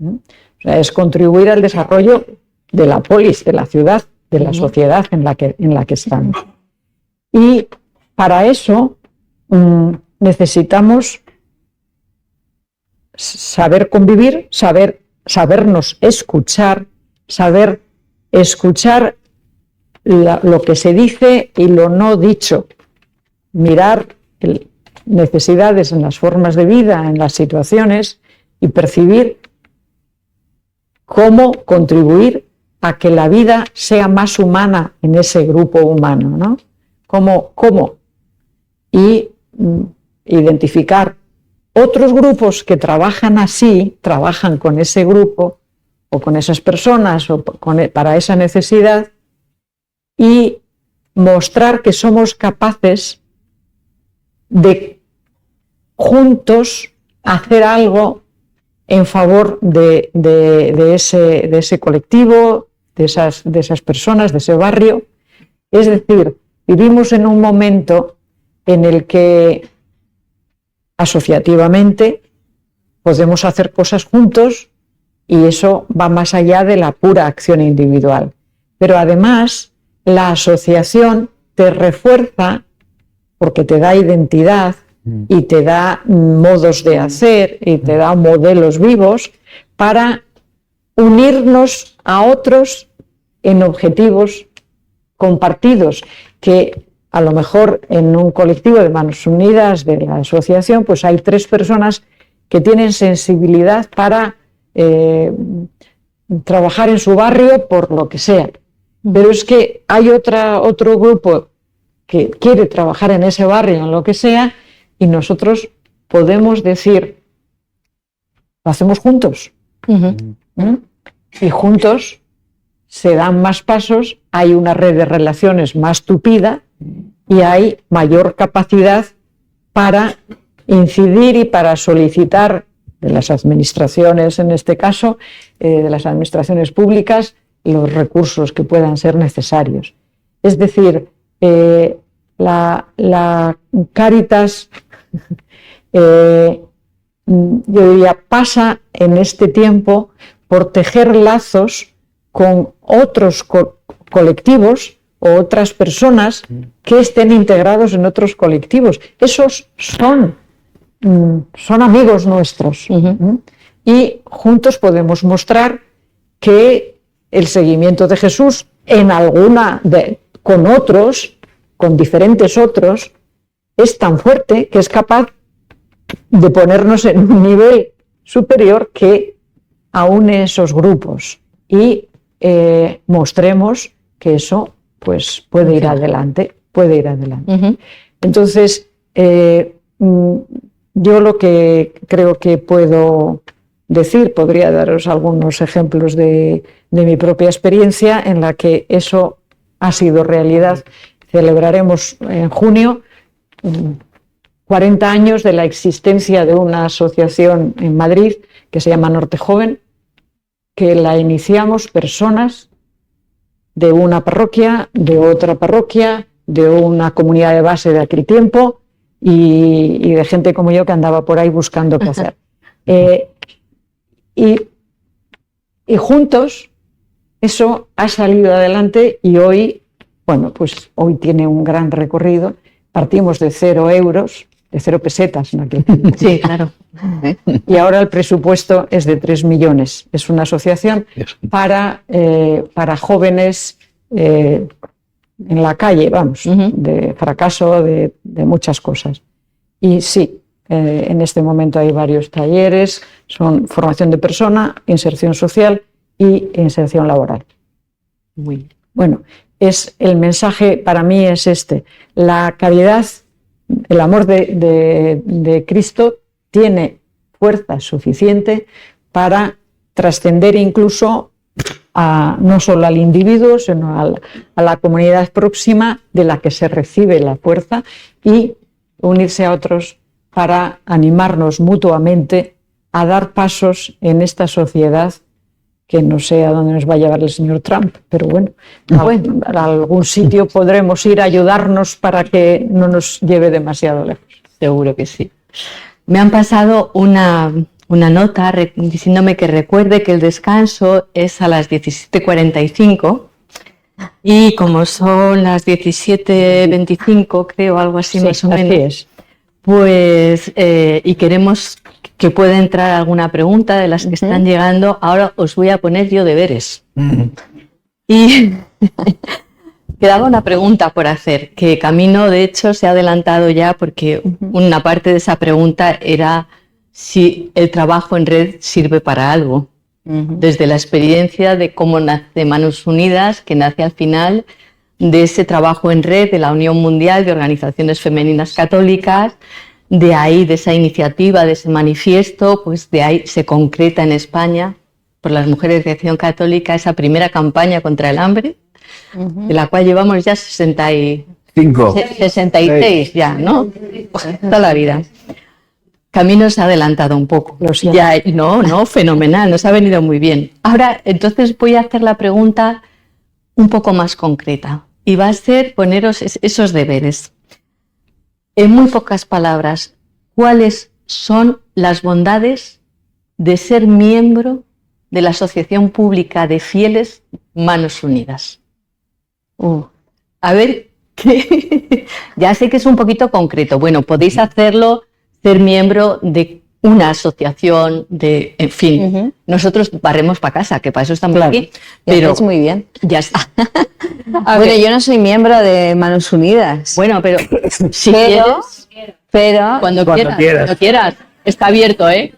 O sea, es contribuir al desarrollo de la polis, de la ciudad, de la sociedad en la que estamos. Y para eso necesitamos saber convivir, sabernos escuchar, saber escuchar lo que se dice y lo no dicho, mirar necesidades en las formas de vida, en las situaciones, y percibir cómo contribuir a que la vida sea más humana en ese grupo humano, ¿no? ¿Cómo? Y identificar otros grupos que trabajan así, trabajan con ese grupo o con esas personas o para esa necesidad, y mostrar que somos capaces de juntos hacer algo en favor de ese colectivo, de esas personas, de ese barrio. Es decir, vivimos en un momento en el que asociativamente podemos hacer cosas juntos y eso va más allá de la pura acción individual. Pero además, la asociación te refuerza porque te da identidad y te da modos de hacer y te da modelos vivos para unirnos a otros en objetivos compartidos, que a lo mejor en un colectivo de Manos Unidas de la asociación pues hay 3 personas que tienen sensibilidad para trabajar en su barrio por lo que sea, pero es que hay otro grupo que quiere trabajar en ese barrio en lo que sea y nosotros podemos decir, lo hacemos juntos. Y juntos se dan más pasos, hay una red de relaciones más tupida y hay mayor capacidad para incidir y para solicitar de las administraciones, en este caso, de las administraciones públicas, los recursos que puedan ser necesarios. Es decir, la Cáritas, yo diría, pasa en este tiempo por tejer lazos con otros colectivos o otras personas que estén integrados en otros colectivos. Esos son amigos nuestros. Y juntos podemos mostrar que el seguimiento de Jesús con otros, con diferentes otros, es tan fuerte que es capaz de ponernos en un nivel superior que aúne esos grupos y mostremos que eso pues puede ir adelante. Entonces, yo lo que creo que puedo decir, podría daros algunos ejemplos de mi propia experiencia en la que eso ha sido realidad. Celebraremos en junio 40 años de la existencia de una asociación en Madrid que se llama Norte Joven, que la iniciamos personas de una parroquia, de otra parroquia, de una comunidad de base de aquel tiempo y de gente como yo que andaba por ahí buscando qué hacer. Y juntos eso ha salido adelante y hoy, bueno, pues hoy tiene un gran recorrido. Partimos de 0 euros, de 0 pesetas, ¿no? Sí, claro. Y ahora el presupuesto es de 3 millones. Es una asociación para jóvenes en la calle, vamos, de fracaso, de muchas cosas. Y sí, en este momento hay varios talleres, son formación de persona, inserción social y inserción laboral. Muy bien. Bueno, el mensaje para mí es este: la caridad, el amor de Cristo tiene fuerza suficiente para trascender incluso no solo al individuo, sino a la comunidad próxima de la que se recibe la fuerza y unirse a otros para animarnos mutuamente a dar pasos en esta sociedad que no sé a dónde nos va a llevar el señor Trump, pero bueno, a algún sitio podremos ir a ayudarnos para que no nos lleve demasiado lejos. Seguro que sí. Me han pasado una nota diciéndome que recuerde que el descanso es a las 17:45 y como son las 17:25, creo, algo así, Sí, más o menos, así es. Pues, y queremos que pueda entrar alguna pregunta de las que están llegando. Ahora os voy a poner yo deberes. Y quedaba una pregunta por hacer, que Camino, de hecho, se ha adelantado ya porque una parte de esa pregunta era si el trabajo en red sirve para algo. Desde la experiencia de cómo nace Manos Unidas, que nace al final de ese trabajo en red de la Unión Mundial de Organizaciones Femeninas Católicas, de ahí, de esa iniciativa, de ese manifiesto, pues de ahí se concreta en España, por las mujeres de Acción Católica, esa primera campaña contra el hambre, de la cual llevamos ya 66 ya, ¿no? Toda la vida. Camino se ha adelantado un poco. Ya, no, fenomenal, nos ha venido muy bien. Ahora, entonces voy a hacer la pregunta un poco más concreta y va a ser poneros esos deberes. En muy pocas palabras, ¿cuáles son las bondades de ser miembro de la Asociación Pública de Fieles Manos Unidas? A ver, ya sé que es un poquito concreto. Bueno, podéis hacerlo, ser miembro de una asociación, en fin. Nosotros barremos para casa, que para eso estamos aquí. Pero es muy bien. Ya está. Bueno, yo no soy miembro de Manos Unidas. Bueno, pero si quieres, cuando quieras. Está abierto, ¿eh?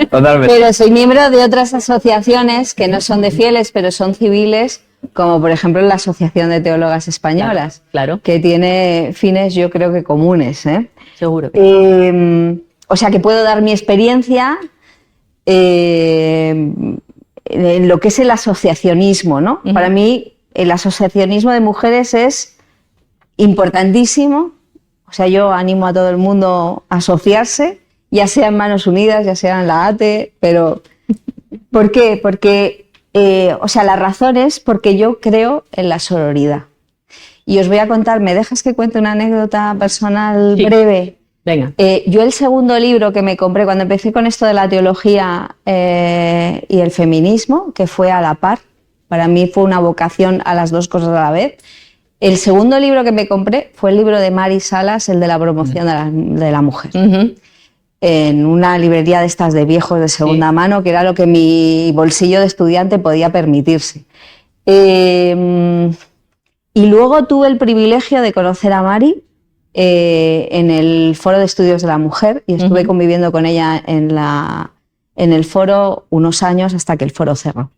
Totalmente. Pero soy miembro de otras asociaciones que no son de fieles, pero son civiles, como por ejemplo la Asociación de Teólogas Españolas, claro. Que tiene fines, yo creo que comunes, ¿eh? Seguro. O sea que puedo dar mi experiencia en lo que es el asociacionismo, ¿no? Para mí el asociacionismo de mujeres es importantísimo. O sea, yo animo a todo el mundo a asociarse, ya sea en Manos Unidas, ya sea en la ATE, pero ¿por qué? Porque, la razón es porque yo creo en la sororidad. Y os voy a contar, ¿me dejas que cuente una anécdota personal breve? Venga. Yo el segundo libro que me compré cuando empecé con esto de la teología y el feminismo, que fue a la par, para mí fue una vocación a las dos cosas a la vez. El segundo libro que me compré fue el libro de Mari Salas, el de la promoción de la mujer. En una librería de estas de viejos de segunda mano, que era lo que mi bolsillo de estudiante podía permitirse. Y luego tuve el privilegio de conocer a Mari en el Foro de Estudios de la Mujer y estuve conviviendo con ella en el foro unos años hasta que el foro cerró.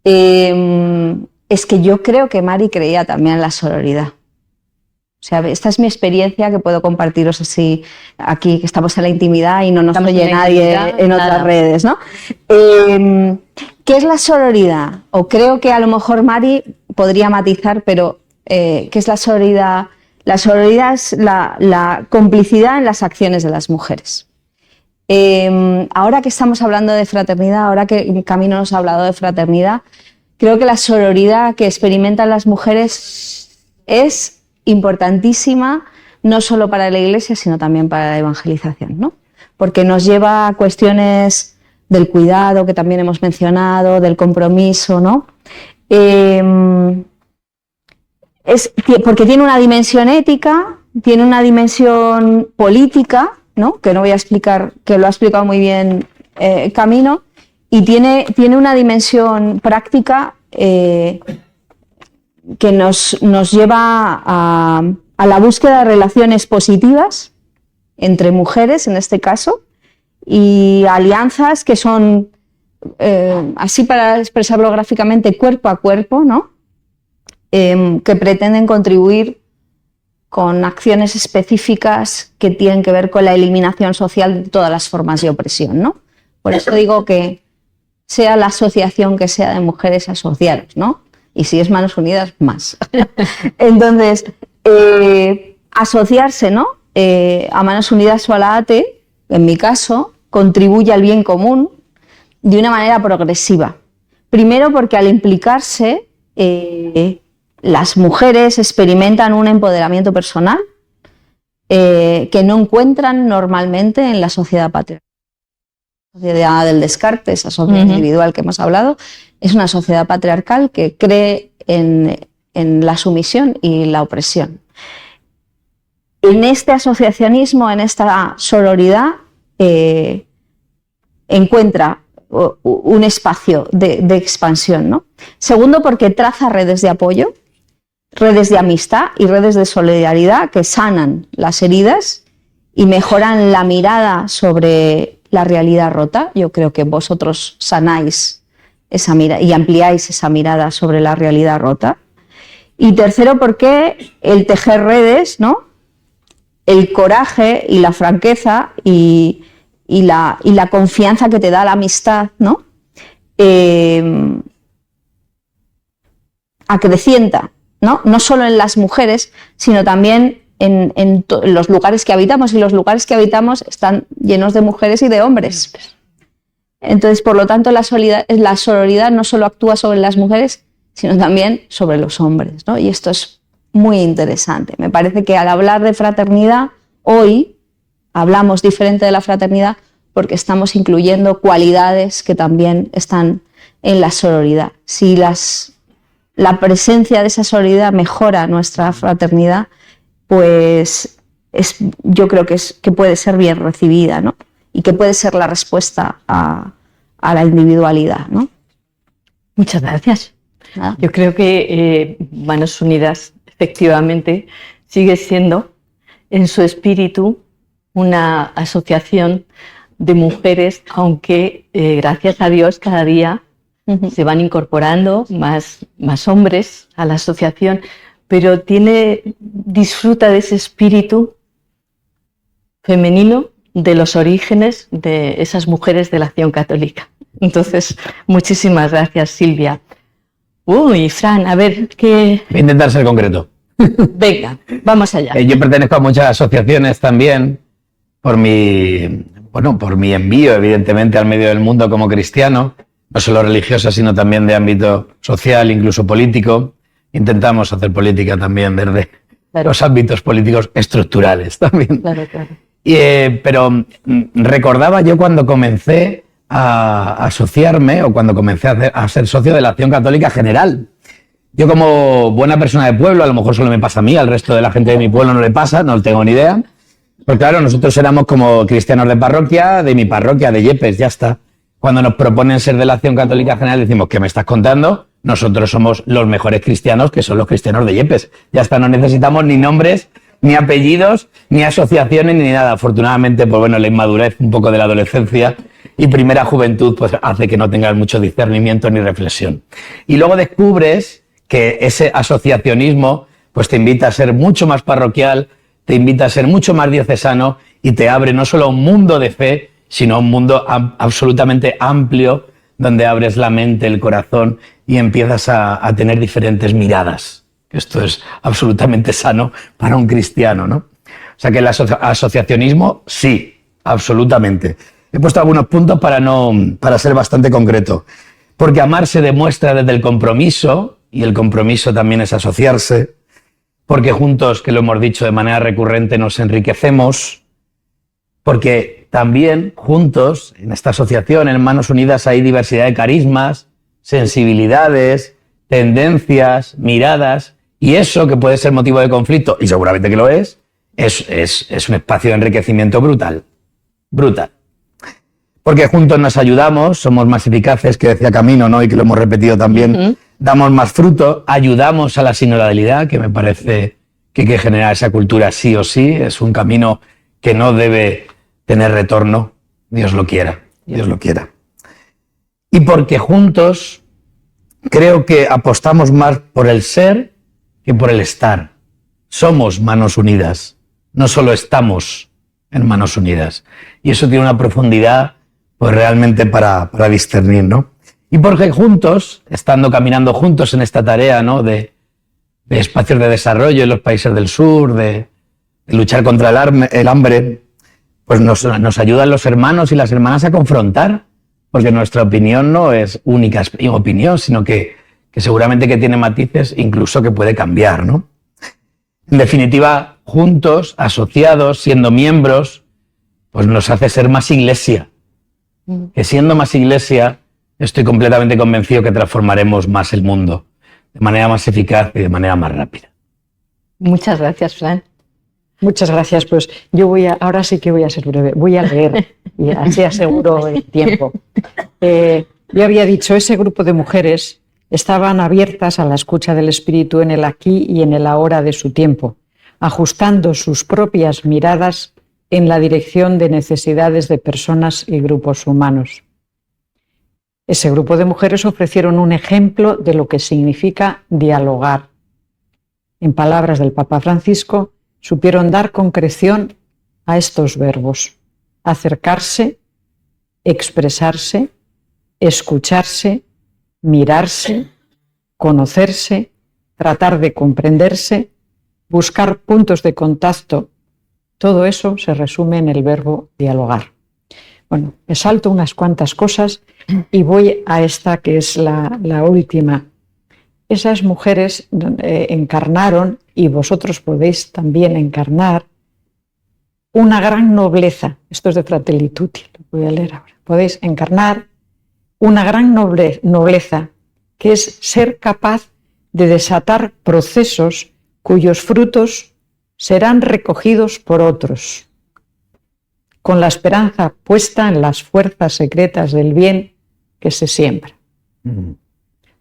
Es que yo creo que Mari creía también en la sororidad. O sea, esta es mi experiencia que puedo compartiros así aquí, que estamos en la intimidad y no nos oye nadie en otras redes, ¿no? ¿Qué es la sororidad? O creo que a lo mejor Mari podría matizar, pero ¿qué es la sororidad? La sororidad es la complicidad en las acciones de las mujeres. Ahora que estamos hablando de fraternidad, ahora que Camino nos ha hablado de fraternidad, creo que la sororidad que experimentan las mujeres es importantísima, no solo para la Iglesia, sino también para la evangelización, ¿no? Porque nos lleva a cuestiones del cuidado, que también hemos mencionado, del compromiso, ¿no? Porque tiene una dimensión ética, tiene una dimensión política, ¿no? Que no voy a explicar, que lo ha explicado muy bien Camino, y tiene una dimensión práctica que nos lleva a la búsqueda de relaciones positivas entre mujeres, en este caso, y alianzas que son, así para expresarlo gráficamente, cuerpo a cuerpo, ¿no? Que pretenden contribuir con acciones específicas que tienen que ver con la eliminación social de todas las formas de opresión, ¿no? Por eso digo que sea la asociación que sea de mujeres, asociaros, ¿no? Y si es Manos Unidas, más. Entonces, asociarse, ¿no? A Manos Unidas o a la ATE, en mi caso, contribuye al bien común de una manera progresiva. Primero porque al implicarse, las mujeres experimentan un empoderamiento personal que no encuentran normalmente en la sociedad patriarcal. La sociedad del descarte, esa sociedad individual que hemos hablado, es una sociedad patriarcal que cree en la sumisión y la opresión. En este asociacionismo, en esta sororidad, encuentra un espacio de expansión, ¿no? Segundo, porque traza redes de apoyo, redes de amistad y redes de solidaridad que sanan las heridas y mejoran la mirada sobre la realidad rota. Yo creo que vosotros sanáis esa mirada y ampliáis esa mirada sobre la realidad rota. Y tercero, porque el tejer redes, ¿no? El coraje y la franqueza y la confianza que te da la amistad, ¿no? Acrecienta, ¿no? No solo en las mujeres, sino también en los lugares que habitamos, y los lugares que habitamos están llenos de mujeres y de hombres. Entonces, por lo tanto, la sororidad no solo actúa sobre las mujeres, sino también sobre los hombres, ¿no? Y esto es muy interesante. Me parece que al hablar de fraternidad, hoy hablamos diferente de la fraternidad porque estamos incluyendo cualidades que también están en la sororidad. Si la presencia de esa sororidad mejora nuestra fraternidad, pues yo creo que puede ser bien recibida, ¿no? Y que puede ser la respuesta a la individualidad, ¿no? Muchas gracias. Nada. Yo creo que Manos Unidas efectivamente sigue siendo en su espíritu una asociación de mujeres, aunque gracias a Dios cada día se van incorporando más hombres a la asociación, pero disfruta de ese espíritu femenino de los orígenes de esas mujeres de la acción católica. Entonces, muchísimas gracias, Silvia. Uy, Fran, a ver qué... Voy a intentar ser concreto. Venga, vamos allá. Yo pertenezco a muchas asociaciones también por mi envío, evidentemente, al medio del mundo como cristiano, no solo religiosa, sino también de ámbito social, incluso político. Intentamos hacer política también desde los ámbitos políticos estructurales también. Claro, claro. Pero recordaba yo cuando comencé a asociarme o cuando comencé a ser socio de la Acción Católica General. Yo, como buena persona de pueblo, a lo mejor solo me pasa a mí, al resto de la gente de mi pueblo no le pasa, no tengo ni idea. Pues claro, nosotros éramos como cristianos de parroquia, de mi parroquia, de Yepes, ya está. Cuando nos proponen ser de la Acción Católica General decimos, ¿qué me estás contando? Nosotros somos los mejores cristianos, que son los cristianos de Yepes. Ya está, no necesitamos ni nombres, ni apellidos, ni asociaciones, ni nada. Afortunadamente, pues bueno, la inmadurez un poco de la adolescencia y primera juventud pues hace que no tengas mucho discernimiento ni reflexión. Y luego descubres que ese asociacionismo pues te invita a ser mucho más parroquial, te invita a ser mucho más diocesano y te abre no solo a un mundo de fe, sino a un mundo absolutamente amplio donde abres la mente, el corazón y empiezas a tener diferentes miradas. Esto es absolutamente sano para un cristiano, ¿no? O sea que el asociacionismo, sí, absolutamente. He puesto algunos puntos para ser bastante concreto. Porque amar se demuestra desde el compromiso, y el compromiso también es asociarse. Porque juntos, que lo hemos dicho de manera recurrente, nos enriquecemos. Porque también juntos, en esta asociación, en Manos Unidas, hay diversidad de carismas, sensibilidades, tendencias, miradas, y eso, que puede ser motivo de conflicto, y seguramente que lo es un espacio de enriquecimiento brutal. Brutal. Porque juntos nos ayudamos, somos más eficaces, que decía Camino, ¿no? Y que lo hemos repetido también, damos más fruto, ayudamos a la sinodalidad, que me parece que hay que generar esa cultura sí o sí, es un camino que no debe tener retorno, Dios lo quiera, Dios lo quiera. Y porque juntos creo que apostamos más por el ser que por el estar. Somos Manos Unidas, no solo estamos en Manos Unidas. Y eso tiene una profundidad pues realmente para discernir, ¿no? Y porque juntos, caminando juntos en esta tarea, ¿no? de espacios de desarrollo en los países del sur, de luchar contra el hambre, pues nos ayudan los hermanos y las hermanas a confrontar, porque nuestra opinión no es única opinión, sino que seguramente que tiene matices, incluso que puede cambiar, ¿no? En definitiva, juntos, asociados, siendo miembros, pues nos hace ser más iglesia. Que siendo más iglesia, estoy completamente convencido que transformaremos más el mundo, de manera más eficaz y de manera más rápida. Muchas gracias, Fran. Muchas gracias. Pues yo ahora sí que voy a ser breve. Voy a leer y así aseguro el tiempo. Yo había dicho, ese grupo de mujeres estaban abiertas a la escucha del Espíritu en el aquí y en el ahora de su tiempo, ajustando sus propias miradas en la dirección de necesidades de personas y grupos humanos. Ese grupo de mujeres ofrecieron un ejemplo de lo que significa dialogar. En palabras del Papa Francisco, supieron dar concreción a estos verbos: acercarse, expresarse, escucharse, mirarse, conocerse, tratar de comprenderse, buscar puntos de contacto, todo eso se resume en el verbo dialogar. Bueno, me salto unas cuantas cosas y voy a esta que es la última. Esas mujeres encarnaron, y vosotros podéis también encarnar, una gran nobleza. Esto es de Fratelli Tutti, lo voy a leer ahora. Podéis encarnar una gran nobleza, que es ser capaz de desatar procesos cuyos frutos serán recogidos por otros, con la esperanza puesta en las fuerzas secretas del bien que se siembra.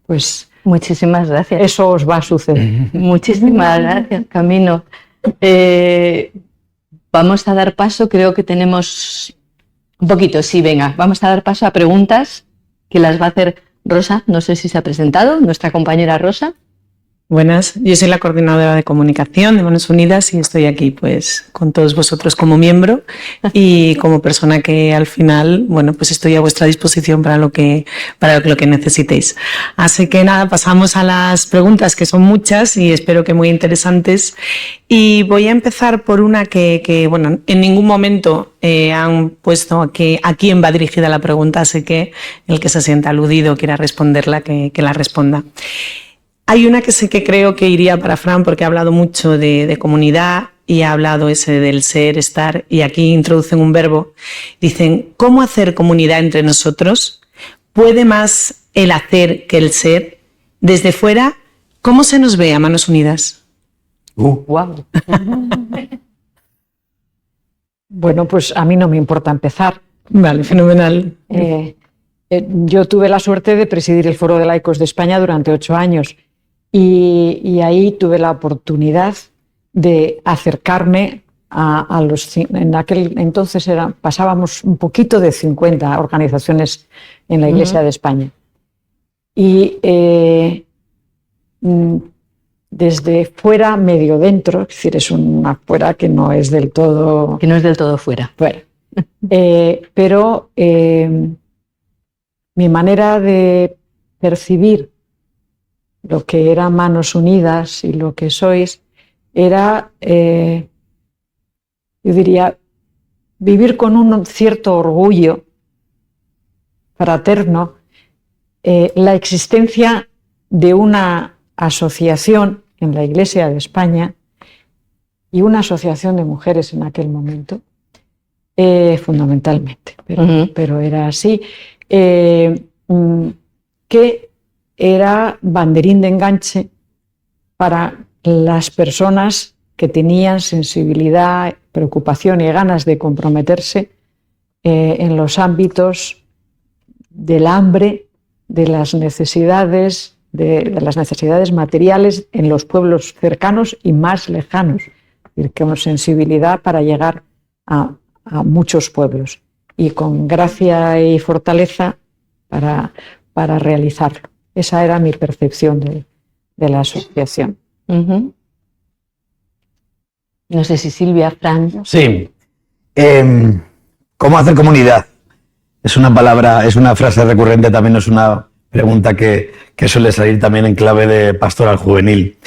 Pues muchísimas gracias. Eso os va a suceder. Muchísimas gracias, Camino. Vamos a dar paso, creo que tenemos un poquito, sí, venga, vamos a dar paso a preguntas que las va a hacer Rosa, no sé si se ha presentado, nuestra compañera Rosa. Buenas, yo soy la coordinadora de comunicación de Manos Unidas y estoy aquí pues con todos vosotros como miembro y como persona que al final, bueno, pues estoy a vuestra disposición para lo que necesitéis. Así que nada, pasamos a las preguntas, que son muchas y espero que muy interesantes, y voy a empezar por una que bueno, en ningún momento han puesto a quién va dirigida la pregunta, así que el que se sienta aludido quiera responderla, que la responda. Hay una que sí que creo que iría para Fran, porque ha hablado mucho de comunidad y ha hablado ese del ser, estar, y aquí introducen un verbo. Dicen, ¿cómo hacer comunidad entre nosotros? ¿Puede más el hacer que el ser? Desde fuera, ¿cómo se nos ve a Manos Unidas? Wow. Bueno, pues a mí no me importa empezar. Vale, fenomenal. Yo tuve la suerte de presidir el Foro de Laicos de España durante 8 años. Y ahí tuve la oportunidad de acercarme a los... En aquel entonces pasábamos un poquito de 50 organizaciones en la Iglesia de España. Y desde fuera, medio dentro, es decir, es una fuera que no es del todo... Que no es del todo fuera. Pero mi manera de percibir lo que era Manos Unidas y lo que sois era, yo diría, vivir con un cierto orgullo fraterno la existencia de una asociación en la Iglesia de España y una asociación de mujeres en aquel momento, fundamentalmente, pero era así, que era banderín de enganche para las personas que tenían sensibilidad, preocupación y ganas de comprometerse en los ámbitos del hambre, de las necesidades materiales en los pueblos cercanos y más lejanos, es decir, con sensibilidad para llegar a muchos pueblos y con gracia y fortaleza para realizarlo. Esa era mi percepción de la asociación. No sé si Silvia, Fran... Sí. ¿Cómo hacer comunidad? Es una palabra, es una frase recurrente, también es una pregunta que suele salir también en clave de pastoral juvenil.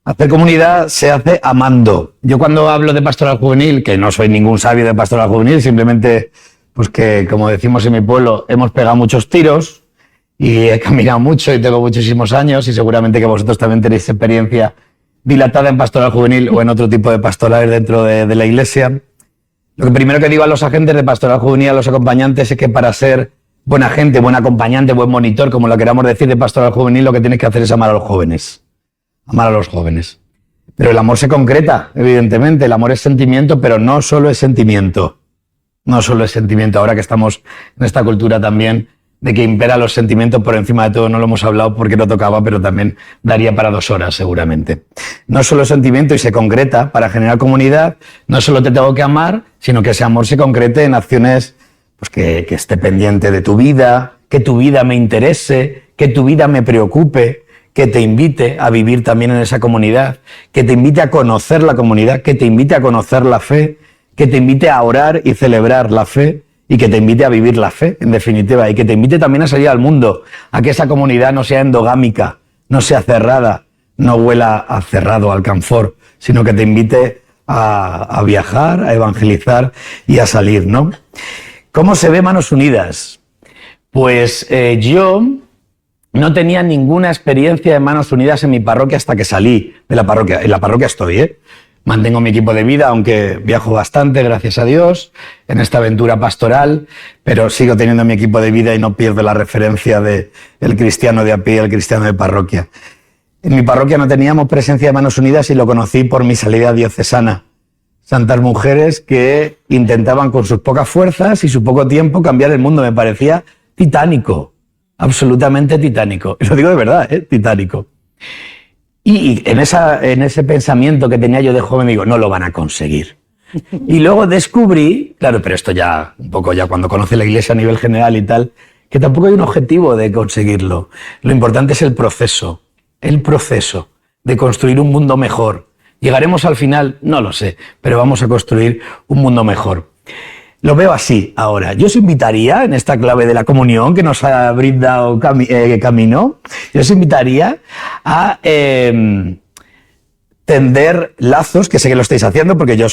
Hacer comunidad se hace amando. Yo cuando hablo de pastoral juvenil, que no soy ningún sabio de pastoral juvenil, simplemente pues que, como decimos en mi pueblo, hemos pegado muchos tiros y he caminado mucho y tengo muchísimos años, y seguramente que vosotros también tenéis experiencia dilatada en pastoral juvenil o en otro tipo de pastorales dentro de la Iglesia. Lo que primero que digo a los agentes de pastoral juvenil, a los acompañantes, es que para ser buen agente, buen acompañante, buen monitor, como lo queramos decir, de pastoral juvenil, lo que tienes que hacer es amar a los jóvenes. Amar a los jóvenes. Pero el amor se concreta, evidentemente. El amor es sentimiento, pero no solo es sentimiento. No solo es sentimiento. Ahora que estamos en esta cultura también de que impera los sentimientos por encima de todo, no lo hemos hablado porque no tocaba, pero también daría para 2 horas seguramente. No solo es sentimiento y se concreta para generar comunidad. No solo te tengo que amar, sino que ese amor se concrete en acciones pues que esté pendiente de tu vida, que tu vida me interese, que tu vida me preocupe, que te invite a vivir también en esa comunidad, que te invite a conocer la comunidad, que te invite a conocer la fe, que te invite a orar y celebrar la fe y que te invite a vivir la fe, en definitiva, y que te invite también a salir al mundo, a que esa comunidad no sea endogámica, no sea cerrada, no huela a cerrado, al confort, sino que te invite a viajar, a evangelizar y a salir, ¿no? ¿Cómo se ve Manos Unidas? Pues yo no tenía ninguna experiencia de Manos Unidas en mi parroquia hasta que salí de la parroquia. En la parroquia estoy, ¿eh? Mantengo mi equipo de vida, aunque viajo bastante, gracias a Dios, en esta aventura pastoral, pero sigo teniendo mi equipo de vida y no pierdo la referencia de el cristiano de a pie, el cristiano de parroquia. En mi parroquia no teníamos presencia de Manos Unidas y lo conocí por mi salida diocesana. Santas mujeres que intentaban con sus pocas fuerzas y su poco tiempo cambiar el mundo. Me parecía titánico, absolutamente titánico. Y lo digo de verdad, titánico. Y en ese pensamiento que tenía yo de joven, digo, no lo van a conseguir. Y luego descubrí, claro, pero esto ya, un poco ya cuando conoce la Iglesia a nivel general y tal, que tampoco hay un objetivo de conseguirlo. Lo importante es el proceso de construir un mundo mejor. ¿Llegaremos al final? No lo sé, pero vamos a construir un mundo mejor. Lo veo así ahora. Yo os invitaría, en esta clave de la comunión que nos ha brindado Camino, yo os invitaría a tender lazos, que sé que lo estáis haciendo porque yo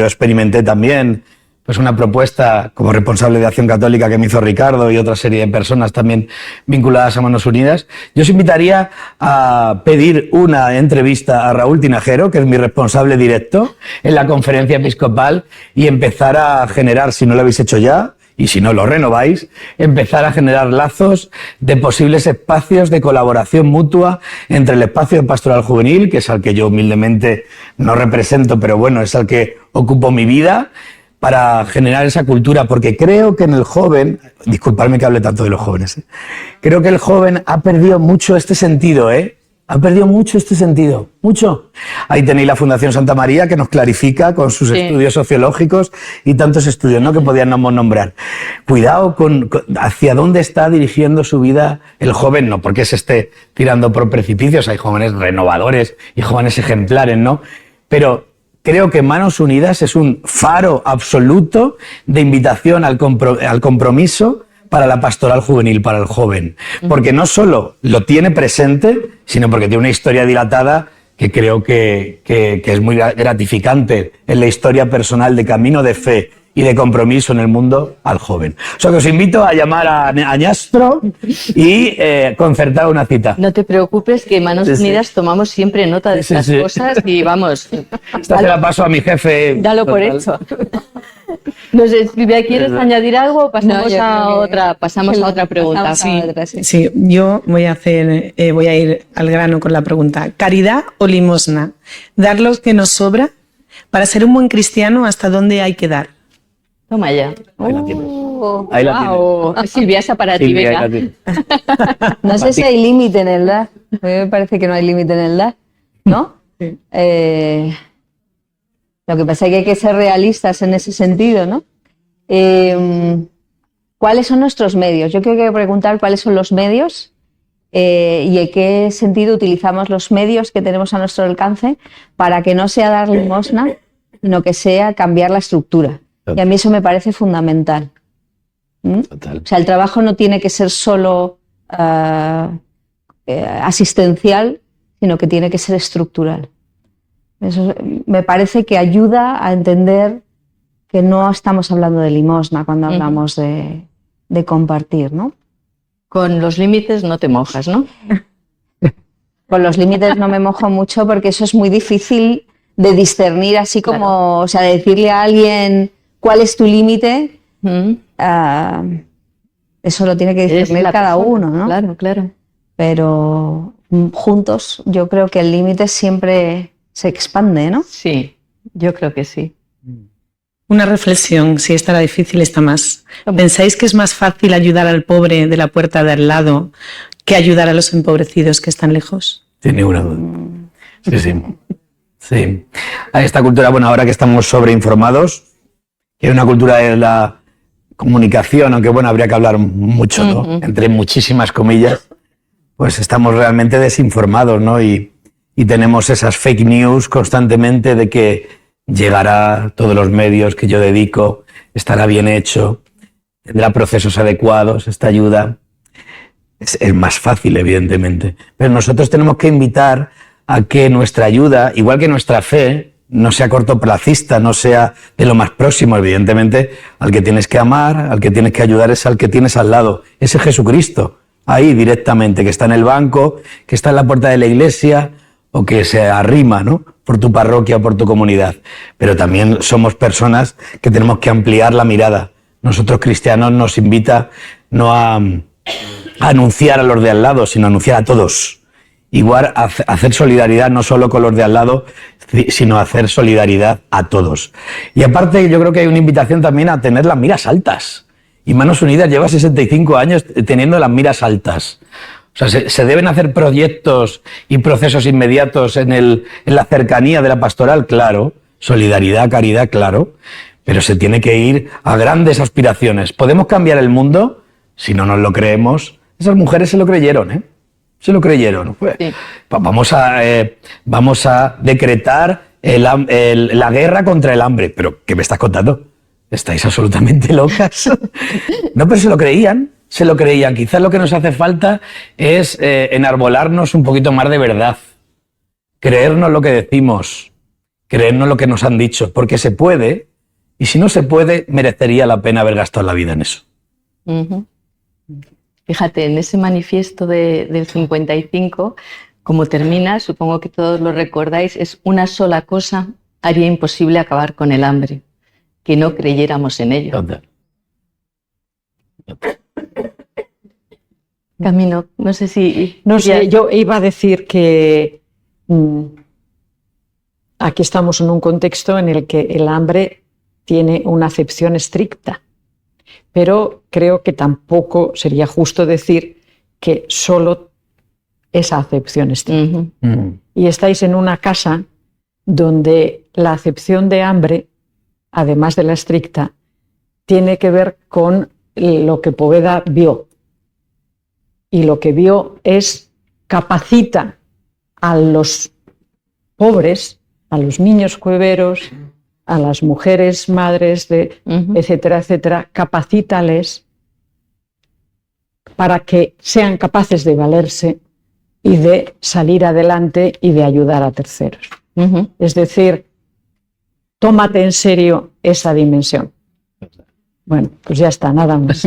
experimenté también pues una propuesta como responsable de Acción Católica que me hizo Ricardo y otra serie de personas también vinculadas a Manos Unidas. Yo os invitaría a pedir una entrevista a Raúl Tinajero, que es mi responsable directo en la conferencia episcopal, y empezar a generar, si no lo habéis hecho ya, y si no lo renováis, empezar a generar lazos de posibles espacios de colaboración mutua entre el espacio de pastoral juvenil, que es al que yo humildemente no represento, pero bueno, es al que ocupo mi vida, para generar esa cultura, porque creo que en el joven, disculpadme que hable tanto de los jóvenes, creo que el joven ha perdido mucho este sentido, ha perdido mucho este sentido, mucho. Ahí tenéis la Fundación Santa María que nos clarifica con sus estudios sociológicos y tantos estudios, ¿no?, que podíamos nombrar. Cuidado con hacia dónde está dirigiendo su vida el joven, no porque se esté tirando por precipicios, hay jóvenes renovadores y jóvenes ejemplares, ¿no? Pero creo que Manos Unidas es un faro absoluto de invitación al compromiso para la pastoral juvenil, para el joven. Porque no solo lo tiene presente, sino porque tiene una historia dilatada que creo que es muy gratificante en la historia personal de camino de fe y de compromiso en el mundo al joven. O sea que os invito a llamar a Añastro y concertar una cita. No te preocupes, que Manos Unidas tomamos siempre nota de estas cosas y vamos. Esta se la paso a mi jefe. Dalo por hecho. No sé, Silvia, ¿quieres añadir algo o pasamos a otra pregunta? Sí, yo voy a ir al grano con la pregunta. ¿Caridad o limosna? ¿Dar lo que nos sobra? Para ser un buen cristiano, ¿hasta dónde hay que dar? Toma ya. Ahí la tienes. Ahí la tienes. Silvia, esa para ti, venga. No sé si hay límite en el dar. A mí me parece que no hay límite en el dar, ¿no? Sí. Lo que pasa es que hay que ser realistas en ese sentido, ¿no? ¿Cuáles son nuestros medios? Yo creo que hay que preguntar cuáles son los medios y en qué sentido utilizamos los medios que tenemos a nuestro alcance para que no sea dar limosna, sino que sea cambiar la estructura. Y a mí eso me parece fundamental. Total. O sea, el trabajo no tiene que ser solo asistencial, sino que tiene que ser estructural. Eso me parece que ayuda a entender que no estamos hablando de limosna cuando hablamos de compartir, ¿no? Con los límites no te mojas, ¿no? Con los límites no me mojo mucho porque eso es muy difícil de discernir, así como, claro. O sea, decirle a alguien cuál es tu límite, eso lo tiene que discernir cada uno, ¿no? Claro, claro. Pero juntos yo creo que el límite siempre se expande, ¿no? Sí, yo creo que sí. Una reflexión, si esta era difícil, esta más. ¿Pensáis que es más fácil ayudar al pobre de la puerta de al lado que ayudar a los empobrecidos que están lejos? Sin ninguna duda. Sí. A esta cultura, bueno, ahora que estamos sobreinformados, que es una cultura de la comunicación, aunque bueno, habría que hablar mucho, ¿no? Entre muchísimas comillas, pues estamos realmente desinformados, ¿no? Y tenemos esas fake news constantemente de que llegará todos los medios que yo dedico, estará bien hecho, tendrá procesos adecuados, esta ayuda. Es más fácil, evidentemente. Pero nosotros tenemos que invitar a que nuestra ayuda, igual que nuestra fe, no sea cortoplacista, no sea de lo más próximo. Evidentemente, al que tienes que amar, al que tienes que ayudar es al que tienes al lado. Ese Jesucristo, ahí directamente, que está en el banco, que está en la puerta de la iglesia o que se arrima, ¿no?, por tu parroquia o por tu comunidad. Pero también somos personas que tenemos que ampliar la mirada. Nosotros cristianos nos invita no a anunciar a los de al lado, sino a anunciar a todos. Igual a hacer solidaridad no solo con los de al lado, sino a hacer solidaridad a todos. Y aparte yo creo que hay una invitación también a tener las miras altas. Y Manos Unidas lleva 65 años teniendo las miras altas. O sea, se deben hacer proyectos y procesos inmediatos en la cercanía de la pastoral, claro. Solidaridad, caridad, claro. Pero se tiene que ir a grandes aspiraciones. ¿Podemos cambiar el mundo? Si no nos lo creemos. Esas mujeres se lo creyeron, ¿eh? Se lo creyeron. Sí. Vamos a decretar la guerra contra el hambre. ¿Pero qué me estás contando? Estáis absolutamente locas. No, pero se lo creían. Se lo creían. Quizás lo que nos hace falta es enarbolarnos un poquito más de verdad. Creernos lo que decimos. Creernos lo que nos han dicho. Porque se puede. Y si no se puede, merecería la pena haber gastado la vida en eso. Uh-huh. Fíjate, en ese manifiesto del 55, como termina, supongo que todos lo recordáis, es una sola cosa haría imposible acabar con el hambre, que no creyéramos en ello. Camino, no sé si... No sé, yo iba a decir que aquí estamos en un contexto en el que el hambre tiene una acepción estricta. Pero creo que tampoco sería justo decir que solo esa acepción estricta. Uh-huh. Y estáis en una casa donde la acepción de hambre, además de la estricta, tiene que ver con lo que Poveda vio. Y lo que vio es capacita a los pobres, a los niños cueveros, a las mujeres madres, etcétera, etcétera, capacítales para que sean capaces de valerse y de salir adelante y de ayudar a terceros. Uh-huh. Es decir, tómate en serio esa dimensión. Bueno, pues ya está, nada más.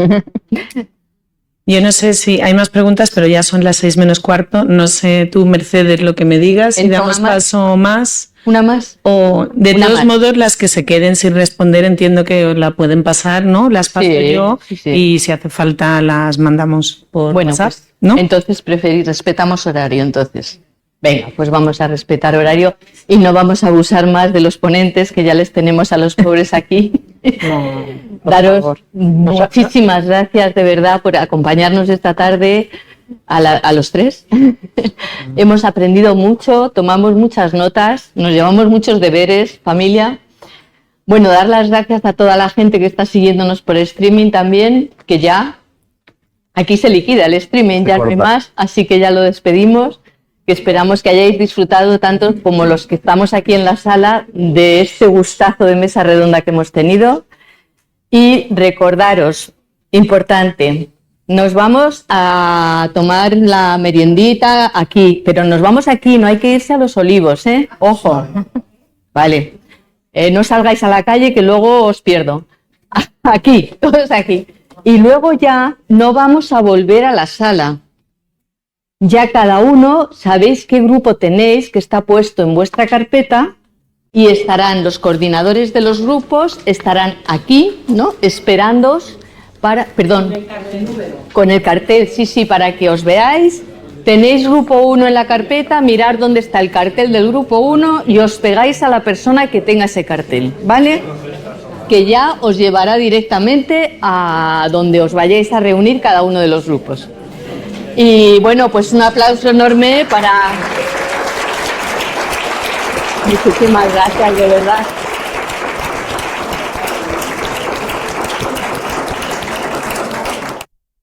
Yo no sé si hay más preguntas, pero ya son las 6:15. No sé tú, Mercedes, lo que me digas, si damos paso más. ¿Una más? O de Una todos más. modos, las que se queden sin responder, entiendo que la pueden pasar, ¿no? Las paso yo y si hace falta las mandamos por WhatsApp, pues, ¿no? Entonces respetamos horario, entonces. Venga, pues vamos a respetar horario y no vamos a abusar más de los ponentes, que ya les tenemos a los pobres aquí. No, Daros muchísimas gracias de verdad por acompañarnos esta tarde a los tres. Hemos aprendido mucho, tomamos muchas notas, nos llevamos muchos deberes, familia. Bueno, dar las gracias a toda la gente que está siguiéndonos por streaming también, que ya aquí se liquida el streaming, ya no hay más, así que ya lo despedimos. Que esperamos que hayáis disfrutado tanto como los que estamos aquí en la sala de este gustazo de mesa redonda que hemos tenido. Y recordaros, importante, nos vamos a tomar la meriendita aquí, pero nos vamos aquí, no hay que irse a Los Olivos, ¿eh? Ojo, vale, no salgáis a la calle que luego os pierdo. Aquí, todos aquí. Y luego ya no vamos a volver a la sala. Ya cada uno sabéis qué grupo tenéis que está puesto en vuestra carpeta y estarán los coordinadores de los grupos, estarán aquí, ¿no? Esperándoos para, perdón, con el cartel, sí, para que os veáis. Tenéis grupo 1 en la carpeta, mirad dónde está el cartel del grupo 1 y os pegáis a la persona que tenga ese cartel, ¿vale? Que ya os llevará directamente a donde os vayáis a reunir cada uno de los grupos. Y bueno, pues un aplauso enorme para... Muchísimas gracias, de verdad.